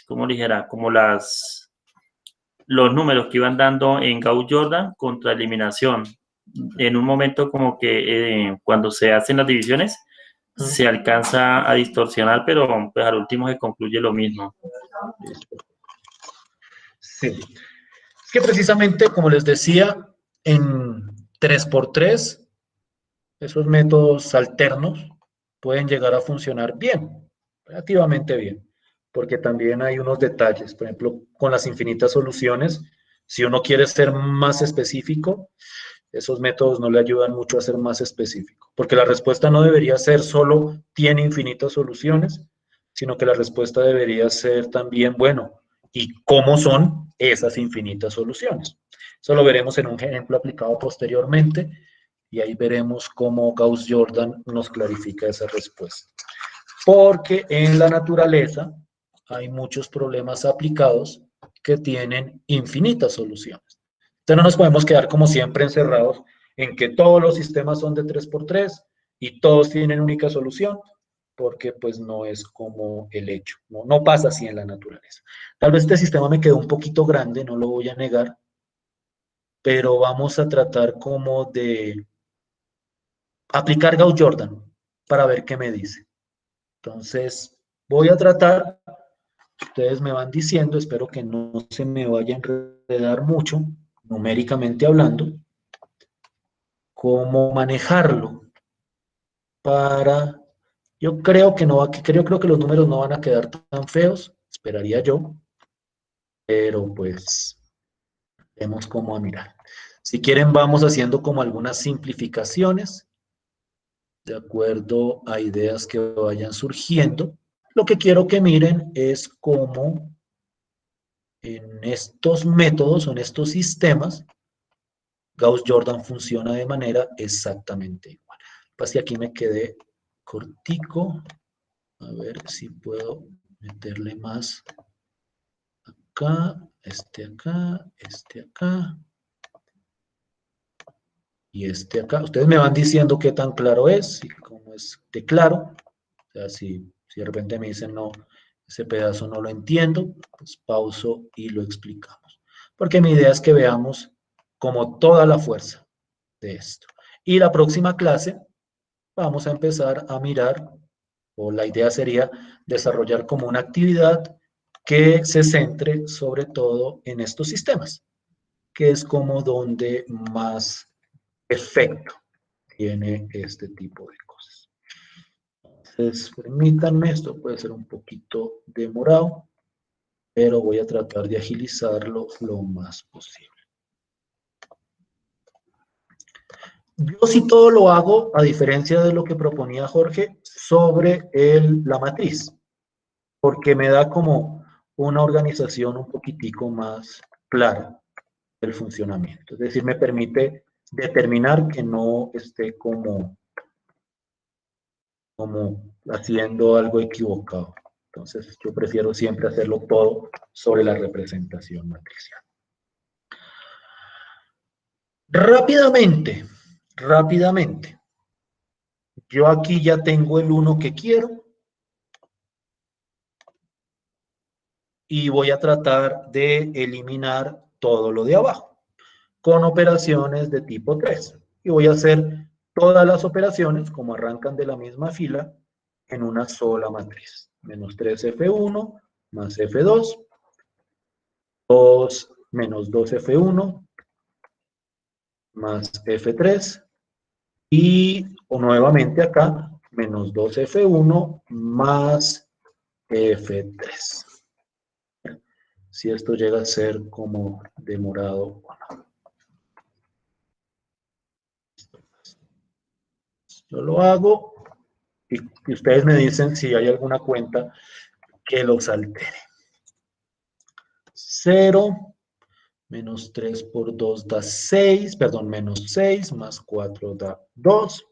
¿cómo le dijera? Como las los números que iban dando en Gauss-Jordan contra eliminación. En un momento como que cuando se hacen las divisiones, se alcanza a distorsionar, pero pues al último se concluye lo mismo. Sí. Es que precisamente, como les decía, en 3×3, esos métodos alternos pueden llegar a funcionar bien, relativamente bien, porque también hay unos detalles. Por ejemplo, con las infinitas soluciones, si uno quiere ser más específico, esos métodos no le ayudan mucho a ser más específico, porque la respuesta no debería ser solo tiene infinitas soluciones, sino que la respuesta debería ser también, bueno, ¿y cómo son esas infinitas soluciones? Eso lo veremos en un ejemplo aplicado posteriormente, y ahí veremos cómo Gauss-Jordan nos clarifica esa respuesta. Porque en la naturaleza hay muchos problemas aplicados que tienen infinitas soluciones. Entonces no nos podemos quedar como siempre encerrados en que todos los sistemas son de 3×3 y todos tienen única solución, porque pues no es como el hecho, no pasa así en la naturaleza. Tal vez este sistema me quedó un poquito grande, no lo voy a negar, pero vamos a tratar como de aplicar Gauss-Jordan para ver qué me dice. Entonces voy a tratar, ustedes me van diciendo, espero que no se me vaya a enredar mucho, numéricamente hablando, cómo manejarlo para, yo creo que no va, creo que los números no van a quedar tan feos, esperaría yo, pero pues vemos cómo a mirar. Si quieren vamos haciendo como algunas simplificaciones de acuerdo a ideas que vayan surgiendo. Lo que quiero que miren es cómo en estos métodos o en estos sistemas Gauss-Jordan funciona de manera exactamente igual. Pues que aquí me quedé cortico. A ver si puedo meterle más acá, acá, acá y acá. Ustedes me van diciendo qué tan claro es y cómo es de claro. O sea, si de repente me dicen no, ese pedazo no lo entiendo, pues pauso y lo explicamos. Porque mi idea es que veamos como toda la fuerza de esto. Y la próxima clase vamos a empezar a mirar, o la idea sería desarrollar como una actividad que se centre sobre todo en estos sistemas, que es como donde más efecto tiene este tipo de cosas. Entonces, permítanme, esto puede ser un poquito demorado, pero voy a tratar de agilizarlo lo más posible. Yo sí todo lo hago, a diferencia de lo que proponía Jorge, sobre la matriz, porque me da como una organización un poquitico más clara del funcionamiento. Es decir, me permite determinar que no esté como haciendo algo equivocado. Entonces, yo prefiero siempre hacerlo todo sobre la representación matricial. Rápidamente. Yo aquí ya tengo el 1 que quiero. Y voy a tratar de eliminar todo lo de abajo con operaciones de tipo 3. Y voy a hacer todas las operaciones, como arrancan de la misma fila, en una sola matriz. Menos 3F1 más F2, 2 menos 2F1 más F3, y nuevamente acá, menos 2F1 más F3. Si esto llega a ser como demorado o no. Yo lo hago y ustedes me dicen si hay alguna cuenta que los altere. 0 menos 3 por 2 da 6, perdón, menos 6 más 4 da 2.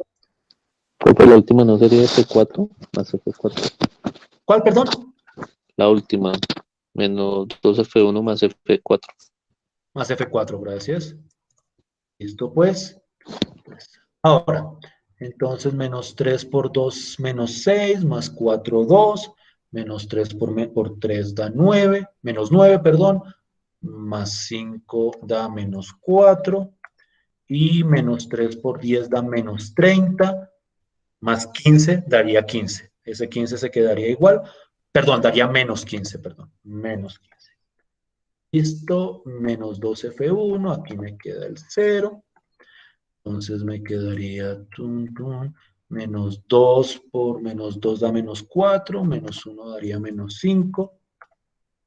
Porque la última no sería F4 más F4. ¿Cuál, perdón? La última, menos 2F1 más F4. Más F4, gracias. Listo, pues. Ahora, entonces menos 3 por 2, menos 6, más 4, 2, menos 3 por 3 da 9, menos 9, perdón, más 5 da menos 4, y menos 3 por 10 da menos 30, más 15 daría 15. Ese 15 se quedaría igual, perdón, daría menos 15, perdón, menos 15. Listo, menos 2F1, aquí me queda el 0. Entonces me quedaría menos 2 por menos 2 da menos 4, menos 1 daría menos 5,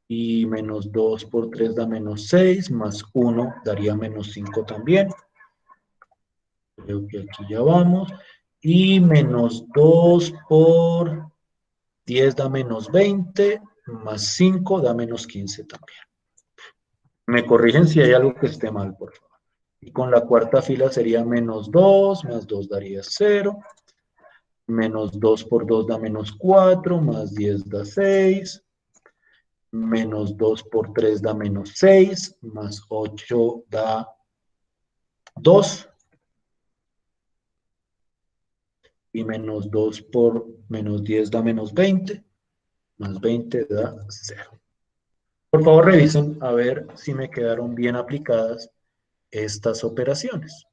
y menos 2 por 3 da menos 6, más 1 daría menos 5 también. Creo que aquí ya vamos. Y menos 2 por 10 da menos 20, más 5 da menos 15 también. Me corrigen si hay algo que esté mal, por favor. Y con la cuarta fila sería menos 2, más 2 daría 0. Menos 2 por 2 da menos 4, más 10 da 6. Menos 2 por 3 da menos 6, más 8 da 2. Y menos 2 por menos 10 da menos 20, más 20 da 0. Por favor, revisen a ver si me quedaron bien aplicadas estas operaciones.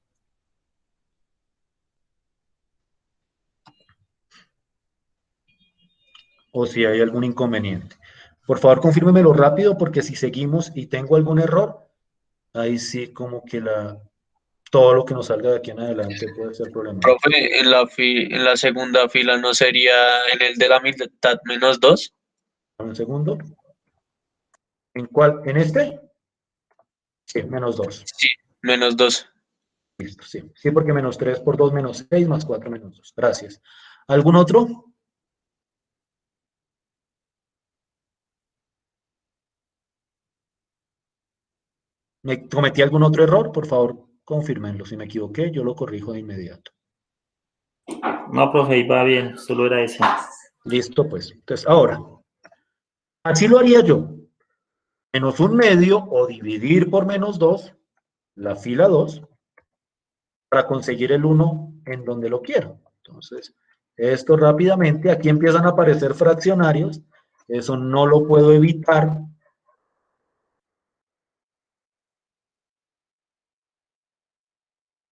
O si hay algún inconveniente. Por favor, confírmemelo rápido, porque si seguimos y tengo algún error, ahí sí como que todo lo que nos salga de aquí en adelante puede ser problemático. Profe, en la segunda fila no sería en el de la mitad menos 2. Un segundo. ¿En cuál? ¿En este? Sí, menos 2. Sí, menos 2. Listo, sí. Sí, porque menos 3 por 2 menos 6, más 4 menos 2. Gracias. ¿Algún otro? ¿Me cometí algún otro error? Por favor, confírmenlo. Si me equivoqué, yo lo corrijo de inmediato. No, profe, iba bien, solo era ese. Listo, pues. Entonces, ahora, así lo haría yo. Menos un medio o dividir por menos 2, la fila 2, para conseguir el 1 en donde lo quiero. Entonces, esto rápidamente, aquí empiezan a aparecer fraccionarios. Eso no lo puedo evitar.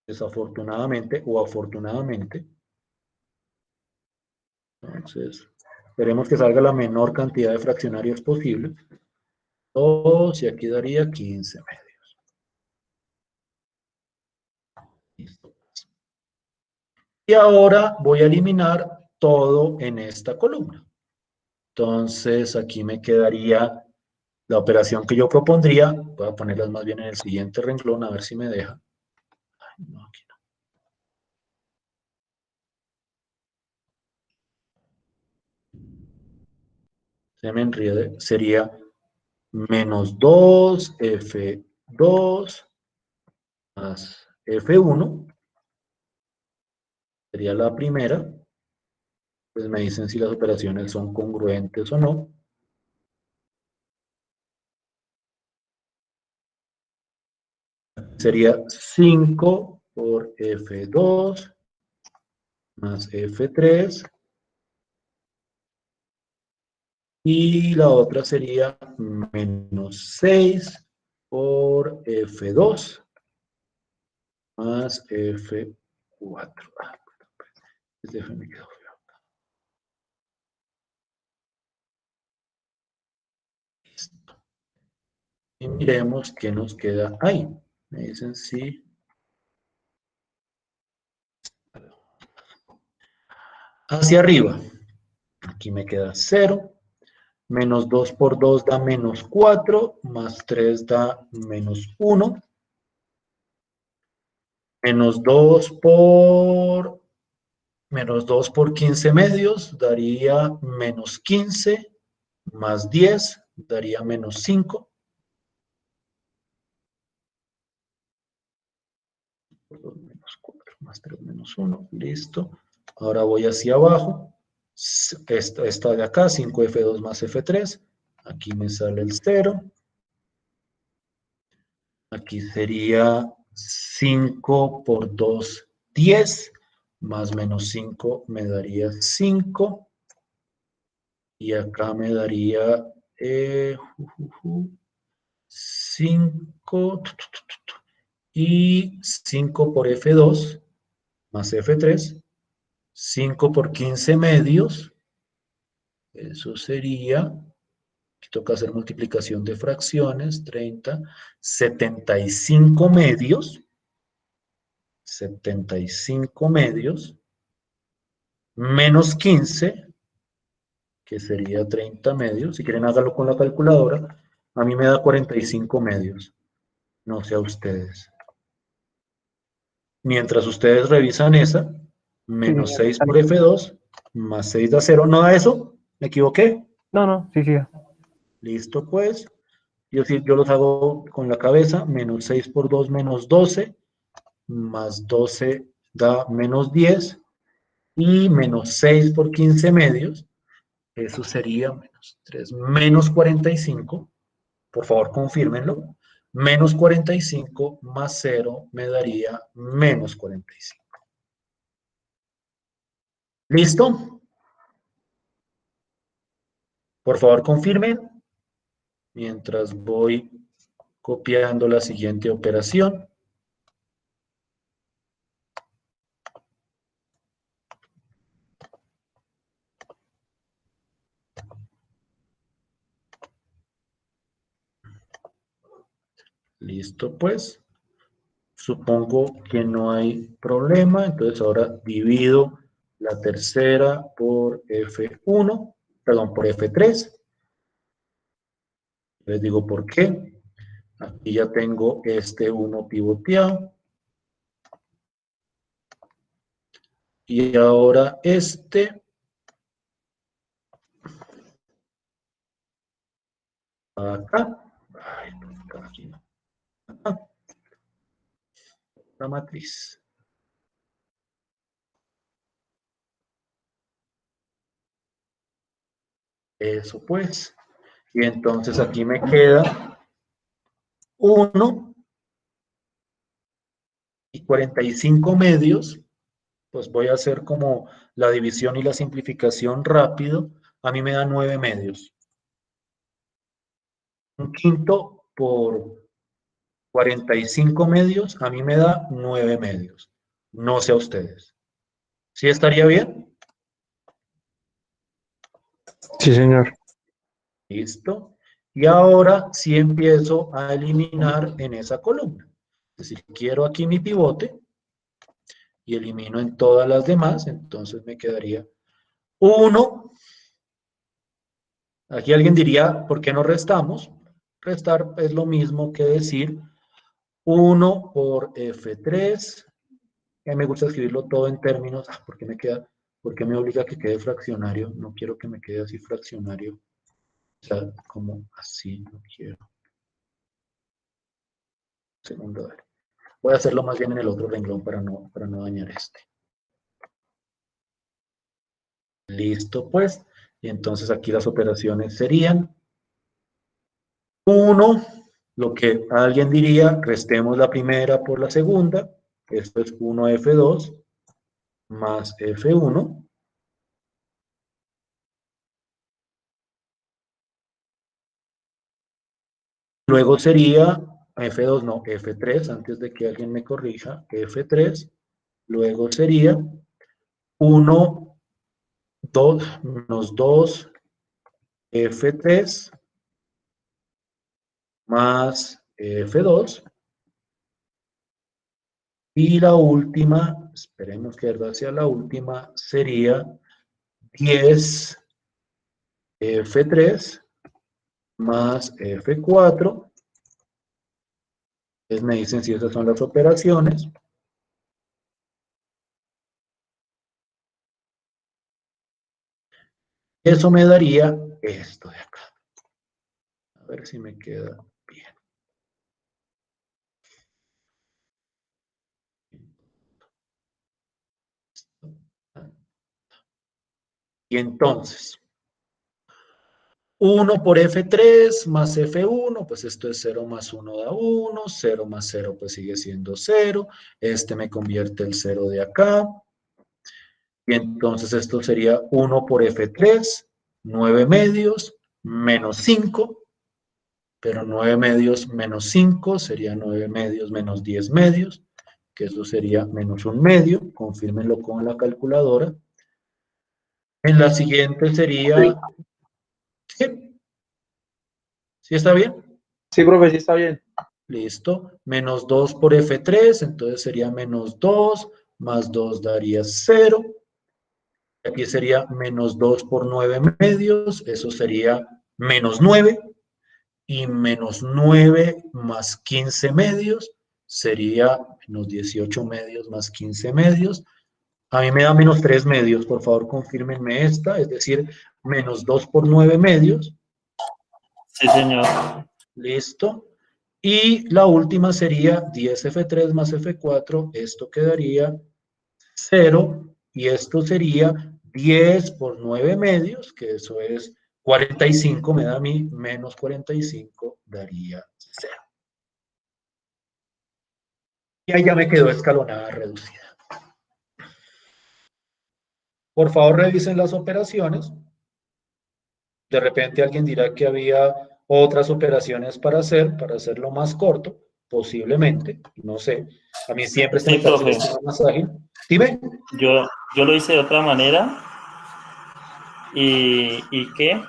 Desafortunadamente o afortunadamente. Entonces, esperemos que salga la menor cantidad de fraccionarios posible. 2 y aquí daría 15 medios. Listo. Y ahora voy a eliminar todo en esta columna. Entonces, aquí me quedaría la operación que yo propondría. Voy a ponerlas más bien en el siguiente renglón, a ver si me deja. Ay, no, aquí no. Se me enrede. Sería menos 2, F2, más F1. Sería la primera. Pues me dicen si las operaciones son congruentes o no. Sería 5 por F2 más F3. Y la otra sería menos 6 por F2 más F4. Este F me quedó feo. Listo. Y miremos qué nos queda ahí. Me dicen sí. Hacia arriba. Aquí me queda 0. Menos 2 por 2 da menos 4. Más 3 da menos 1. Menos 2 por 15 medios daría menos 15. Más 10 daría menos 5. Menos 4, más 3, menos 1. Listo. Ahora voy hacia abajo. Esta de acá, 5F2 más F3. Aquí me sale el 0. Aquí sería 5 por 2, 10. Más menos 5 me daría 5. Y acá me daría 5 5 y 5 por F2 más F3, 5 por 15 medios, eso sería, aquí toca hacer multiplicación de fracciones, 30, 75 medios, 75 medios, menos 15, que sería 30 medios, si quieren hágalo con la calculadora, a mí me da 45 medios, no sé a ustedes. Mientras ustedes revisan esa, menos señor. 6 por F2, más 6 da 0, ¿no da eso? ¿Me equivoqué? No, sí. Listo, pues. Yo los hago con la cabeza, menos 6 por 2, menos 12, más 12 da menos 10, y menos 6 por 15 medios, eso sería menos 3, menos 45, por favor confírmenlo, menos 45 más 0 me daría menos 45. ¿Listo? Por favor confirmen, mientras voy copiando la siguiente operación. Listo, pues. Supongo que no hay problema, entonces ahora divido la tercera por F1, perdón, por F3. Les digo por qué. Aquí ya tengo este 1 pivoteado. Y ahora este. Acá. Ay, no, aquí no. Acá. La matriz. Eso pues. Y entonces aquí me queda 1 y 45 medios. Pues voy a hacer como la división y la simplificación rápido. A mí me da 9 medios. Un quinto por 45 medios, a mí me da 9 medios. No sé a ustedes. ¿Sí estaría bien? Sí, señor. Listo. Y ahora sí empiezo a eliminar en esa columna. Es decir, quiero aquí mi pivote y elimino en todas las demás, entonces me quedaría 1. Aquí alguien diría, ¿por qué no restamos? Restar es lo mismo que decir 1 por F3. A mí me gusta escribirlo todo en términos, ¿por qué me obliga a que quede fraccionario? No quiero que me quede así fraccionario. O sea, como así, no quiero. Segundo, a ver. Voy a hacerlo más bien en el otro renglón para no dañar este. Listo, pues. Y entonces aquí las operaciones serían 1, lo que alguien diría, restemos la primera por la segunda. Esto es 1F2 más F1. Luego sería F2, no, F3, antes de que alguien me corrija, F3. Luego sería 1, 2, menos 2, F3, más F2. Y la última, esperemos que de verdad sea la última, sería 10 F3 más F4. Entonces me dicen si esas son las operaciones. Eso me daría esto de acá. A ver si me queda bien. Y entonces, 1 por F3 más F1, pues esto es 0 más 1 da 1, 0 más 0 pues sigue siendo 0, este me convierte el 0 de acá, y entonces esto sería 1 por F3, 9 medios, menos 5, pero 9 medios menos 5 sería 9 medios menos 10 medios, que eso sería menos 1 medio, confírmenlo con la calculadora. En la siguiente sería... ¿Sí? ¿Sí está bien? Sí, profe, sí está bien. Listo. Menos 2 por F3, entonces sería menos 2, más 2 daría 0. Aquí sería menos 2 por 9 medios, eso sería menos 9. Y menos 9 más 15 medios sería menos 18 medios más 15 medios. A mí me da menos 3 medios, por favor confírmenme esta, es decir, menos 2 por 9 medios. Sí, señor. Listo. Y la última sería 10F3 más F4, esto quedaría 0, y esto sería 10 por 9 medios, que eso es 45, me da a mí, menos 45 daría 0. Y ahí ya me quedó escalonada reducida. Por favor, revisen las operaciones. De repente alguien dirá que había otras operaciones para hacerlo más corto, posiblemente, no sé. A mí siempre se Sí, me parece el profe. esquema más ágil. Dime. Yo lo hice de otra manera y ¿qué?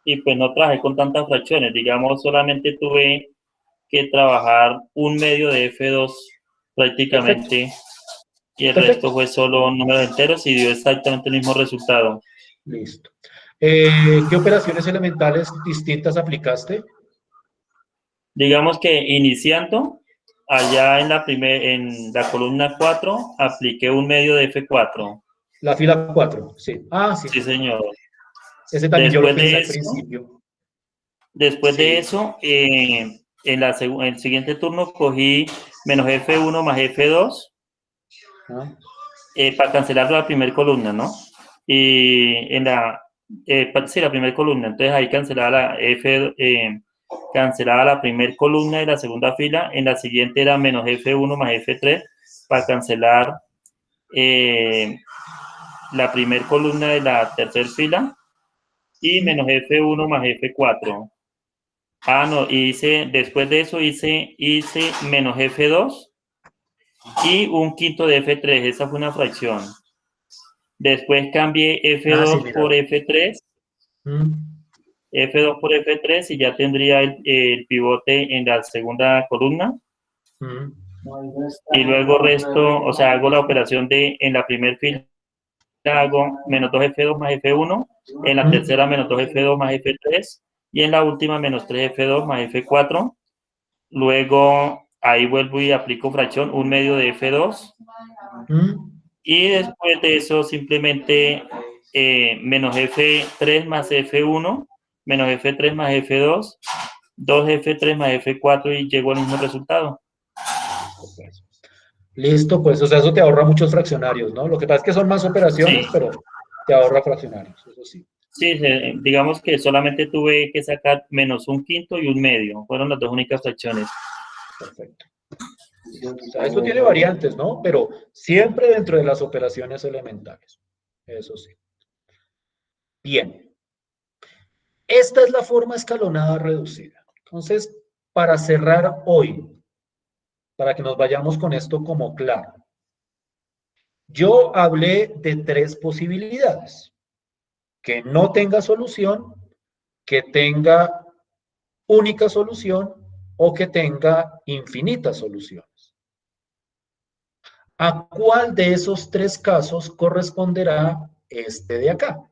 Y pues no trabajé con tantas fracciones. Digamos, solamente tuve que trabajar 1 medio de F2 prácticamente. Perfecto. Y el Perfecto. resto fue solo números enteros y dio exactamente el mismo resultado. Listo. ¿Qué operaciones elementales distintas aplicaste? Digamos que iniciando, allá en la columna 4, apliqué 1 medio de F4. La fila 4, sí. Ah, sí. Sí, señor. Ese también yo lo Después pensé de al eso, principio. después Sí. de eso, en el siguiente turno cogí menos F1 más F2 Ah. para cancelar la primera columna, ¿no? Y en sí, la primera columna. Entonces ahí cancelaba la primera columna de la segunda fila. En la siguiente era menos F1 más F3 para cancelar la primera columna de la tercera fila y menos F1 más F4. Ah, no, después de eso hice menos F2 y un quinto de F3. Esa fue una fracción. Después cambié F2 sí, por F3. F2 por F3 y ya tendría el pivote en la segunda columna. Y luego hago la operación en la primera fila hago menos 2F2 más F1, en la tercera menos 2F2 más F3 y en la última menos 3F2 más F4. Luego ahí vuelvo y aplico fracción 1 medio de F2. Y después de eso simplemente menos F3 más F1, menos F3 más F2, 2F3 más F4 y llego al mismo resultado. Listo, pues, o sea, eso te ahorra muchos fraccionarios, ¿no? Lo que pasa es que son más operaciones, Sí. pero te ahorra fraccionarios, eso sí. Sí, digamos que solamente tuve que sacar menos un quinto y un medio. Fueron las dos únicas fracciones. Perfecto. O sea, esto tiene variantes, ¿no? Pero siempre dentro de las operaciones elementales. Eso sí. Bien. Esta es la forma escalonada reducida. Entonces, para cerrar hoy, para que nos vayamos con esto como claro, yo hablé de 3 posibilidades. Que no tenga solución, que tenga única solución o que tenga infinitas soluciones. ¿A cuál de esos 3 casos corresponderá este de acá?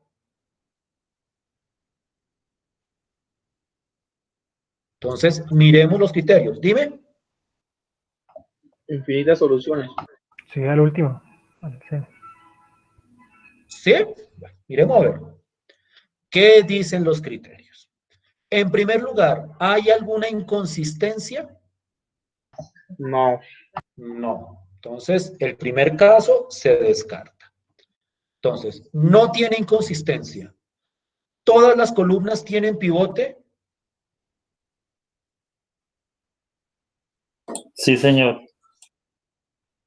Entonces, miremos los criterios. Dime. Infinitas soluciones. Sí, al último. Sí. ¿Sí? Bueno, miremos a ver. ¿Qué dicen los criterios? En primer lugar, ¿hay alguna inconsistencia? No. No. Entonces, el primer caso se descarta. Entonces, no tiene inconsistencia. ¿Todas las columnas tienen pivote? Sí, señor.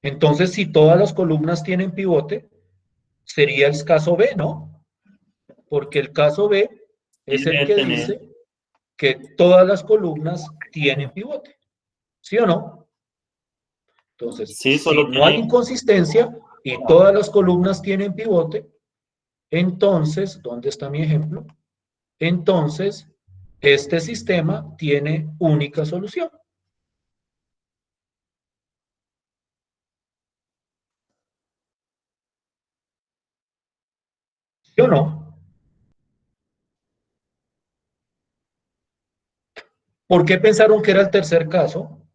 Entonces, si todas las columnas tienen pivote, sería el caso B, ¿no? Porque el caso B es el que dice que todas las columnas tienen pivote, ¿sí o no? Entonces, Sí, si solo no hay tiene, inconsistencia y todas las columnas tienen pivote, entonces, ¿dónde está mi ejemplo? Entonces, este sistema tiene única solución. ¿Sí o no? ¿Por qué pensaron que era el tercer caso?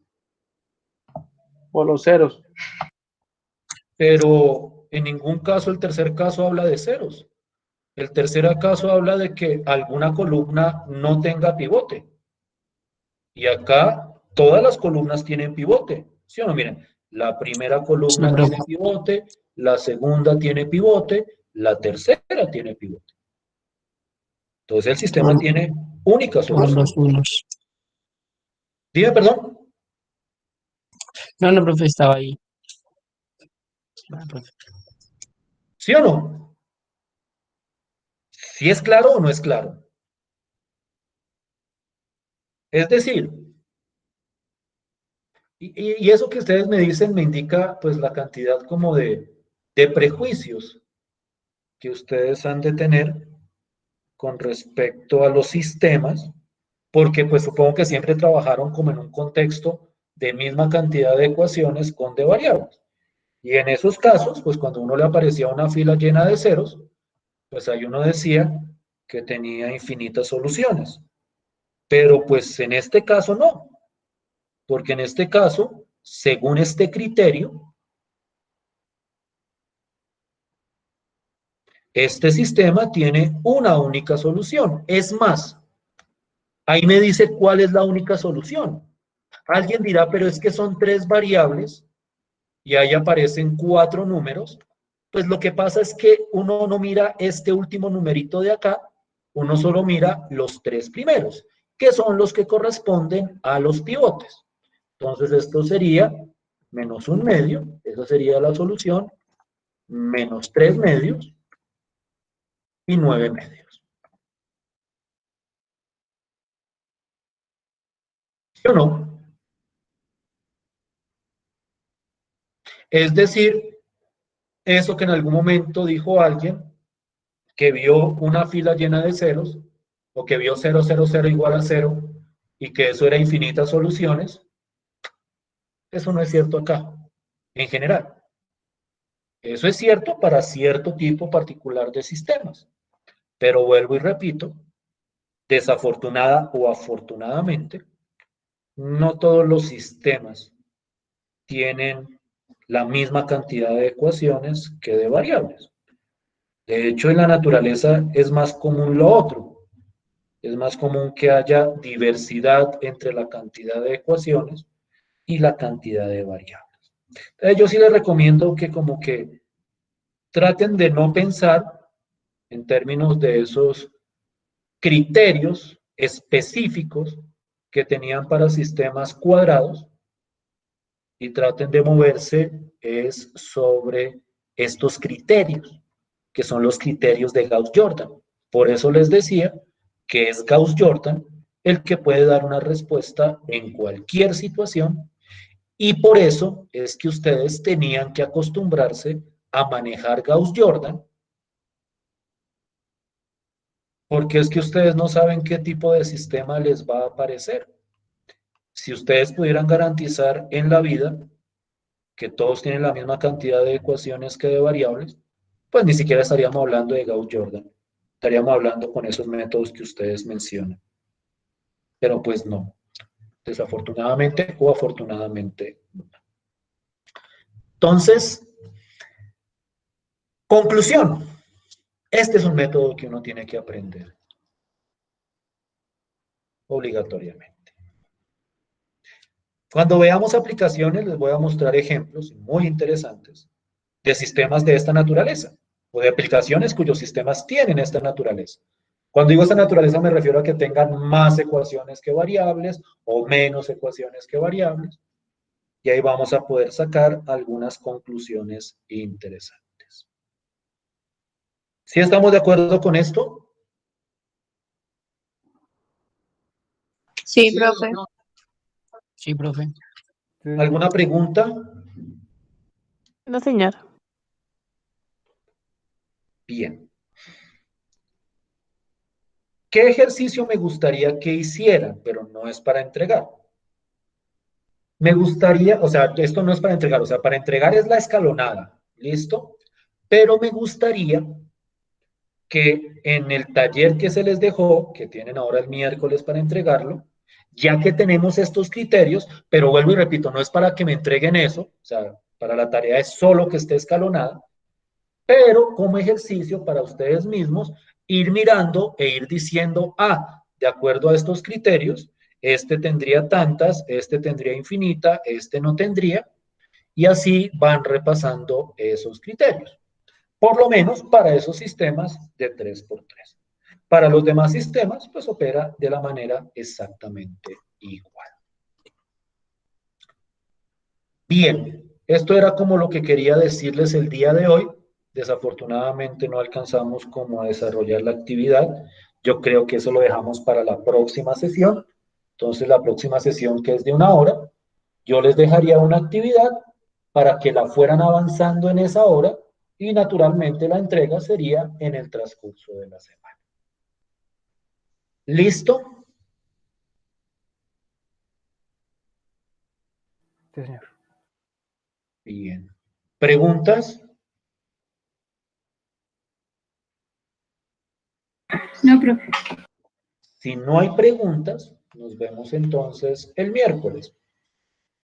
Por los ceros. Pero en ningún caso el tercer caso habla de ceros. El tercer caso habla de que alguna columna no tenga pivote. Y acá todas las columnas tienen pivote. ¿Sí o no? Miren, la primera Sí, columna profe. tiene pivote, la segunda tiene pivote, la tercera tiene pivote. Entonces el sistema Todos, tiene única todos los solución. unos. Dime, perdón. No, no, profe, estaba ahí. Ah, profe. ¿Sí o no? ¿Sí es claro o no es claro? Es decir, y eso que ustedes me dicen me indica pues la cantidad como de prejuicios que ustedes han de tener con respecto a los sistemas, porque pues supongo que siempre trabajaron como en un contexto de misma cantidad de ecuaciones con de variables. Y en esos casos, pues cuando uno le aparecía una fila llena de ceros, pues ahí uno decía que tenía infinitas soluciones. Pero pues en este caso no, porque en este caso, según este criterio, este sistema tiene una única solución. Es más, ahí me dice cuál es la única solución. Alguien dirá, pero es que son 3 variables y ahí aparecen 4 números. Pues lo que pasa es que uno no mira este último numerito de acá, uno solo mira los 3 primeros, que son los que corresponden a los pivotes. Entonces esto sería menos 1 medio, esa sería la solución, menos 3 medios y 9 medios. ¿Sí o no? Es decir, eso que en algún momento dijo alguien que vio una fila llena de ceros, o que vio 0, 0, 0 igual a 0, y que eso era infinitas soluciones, eso no es cierto acá, en general. Eso es cierto para cierto tipo particular de sistemas. Pero vuelvo y repito, desafortunada o afortunadamente, no todos los sistemas tienen la misma cantidad de ecuaciones que de variables. De hecho, en la naturaleza es más común lo otro. Es más común que haya diversidad entre la cantidad de ecuaciones y la cantidad de variables. Entonces, yo sí les recomiendo que como que traten de no pensar en términos de esos criterios específicos que tenían para sistemas cuadrados y traten de moverse es sobre estos criterios, que son los criterios de Gauss-Jordan. Por eso les decía que es Gauss-Jordan el que puede dar una respuesta en cualquier situación y por eso es que ustedes tenían que acostumbrarse a manejar Gauss-Jordan porque es que ustedes no saben qué tipo de sistema les va a aparecer. Si ustedes pudieran garantizar en la vida que todos tienen la misma cantidad de ecuaciones que de variables, pues ni siquiera estaríamos hablando de Gauss-Jordan. Estaríamos hablando con esos métodos que ustedes mencionan. Pero pues no. Desafortunadamente o afortunadamente. Entonces, conclusión. Este es un método que uno tiene que aprender obligatoriamente. Cuando veamos aplicaciones, les voy a mostrar ejemplos muy interesantes de sistemas de esta naturaleza o de aplicaciones cuyos sistemas tienen esta naturaleza. Cuando digo esta naturaleza me refiero a que tengan más ecuaciones que variables o menos ecuaciones que variables. Y ahí vamos a poder sacar algunas conclusiones interesantes. ¿Sí estamos de acuerdo con esto? Sí, profe. Sí, profe. ¿Alguna pregunta? No, señor. Bien. ¿Qué ejercicio me gustaría que hicieran? Pero no es para entregar. Me gustaría, o sea, esto no es para entregar, o sea, para entregar es la escalonada, ¿listo? Pero me gustaría que en el taller que se les dejó, que tienen ahora el miércoles para entregarlo, ya que tenemos estos criterios, pero vuelvo y repito, no es para que me entreguen eso, o sea, para la tarea es solo que esté escalonada, pero como ejercicio para ustedes mismos, ir mirando e ir diciendo, de acuerdo a estos criterios, este tendría tantas, este tendría infinita, este no tendría, y así van repasando esos criterios. Por lo menos para esos sistemas de 3x3. Para los demás sistemas, pues opera de la manera exactamente igual. Bien, esto era como lo que quería decirles el día de hoy. Desafortunadamente no alcanzamos como a desarrollar la actividad. Yo creo que eso lo dejamos para la próxima sesión. Entonces, la próxima sesión, que es de 1 hora, yo les dejaría una actividad para que la fueran avanzando en esa hora y naturalmente la entrega sería en el transcurso de la semana. ¿Listo? Sí, señor. Bien. ¿Preguntas? No, profe. Si no hay preguntas, nos vemos entonces el miércoles.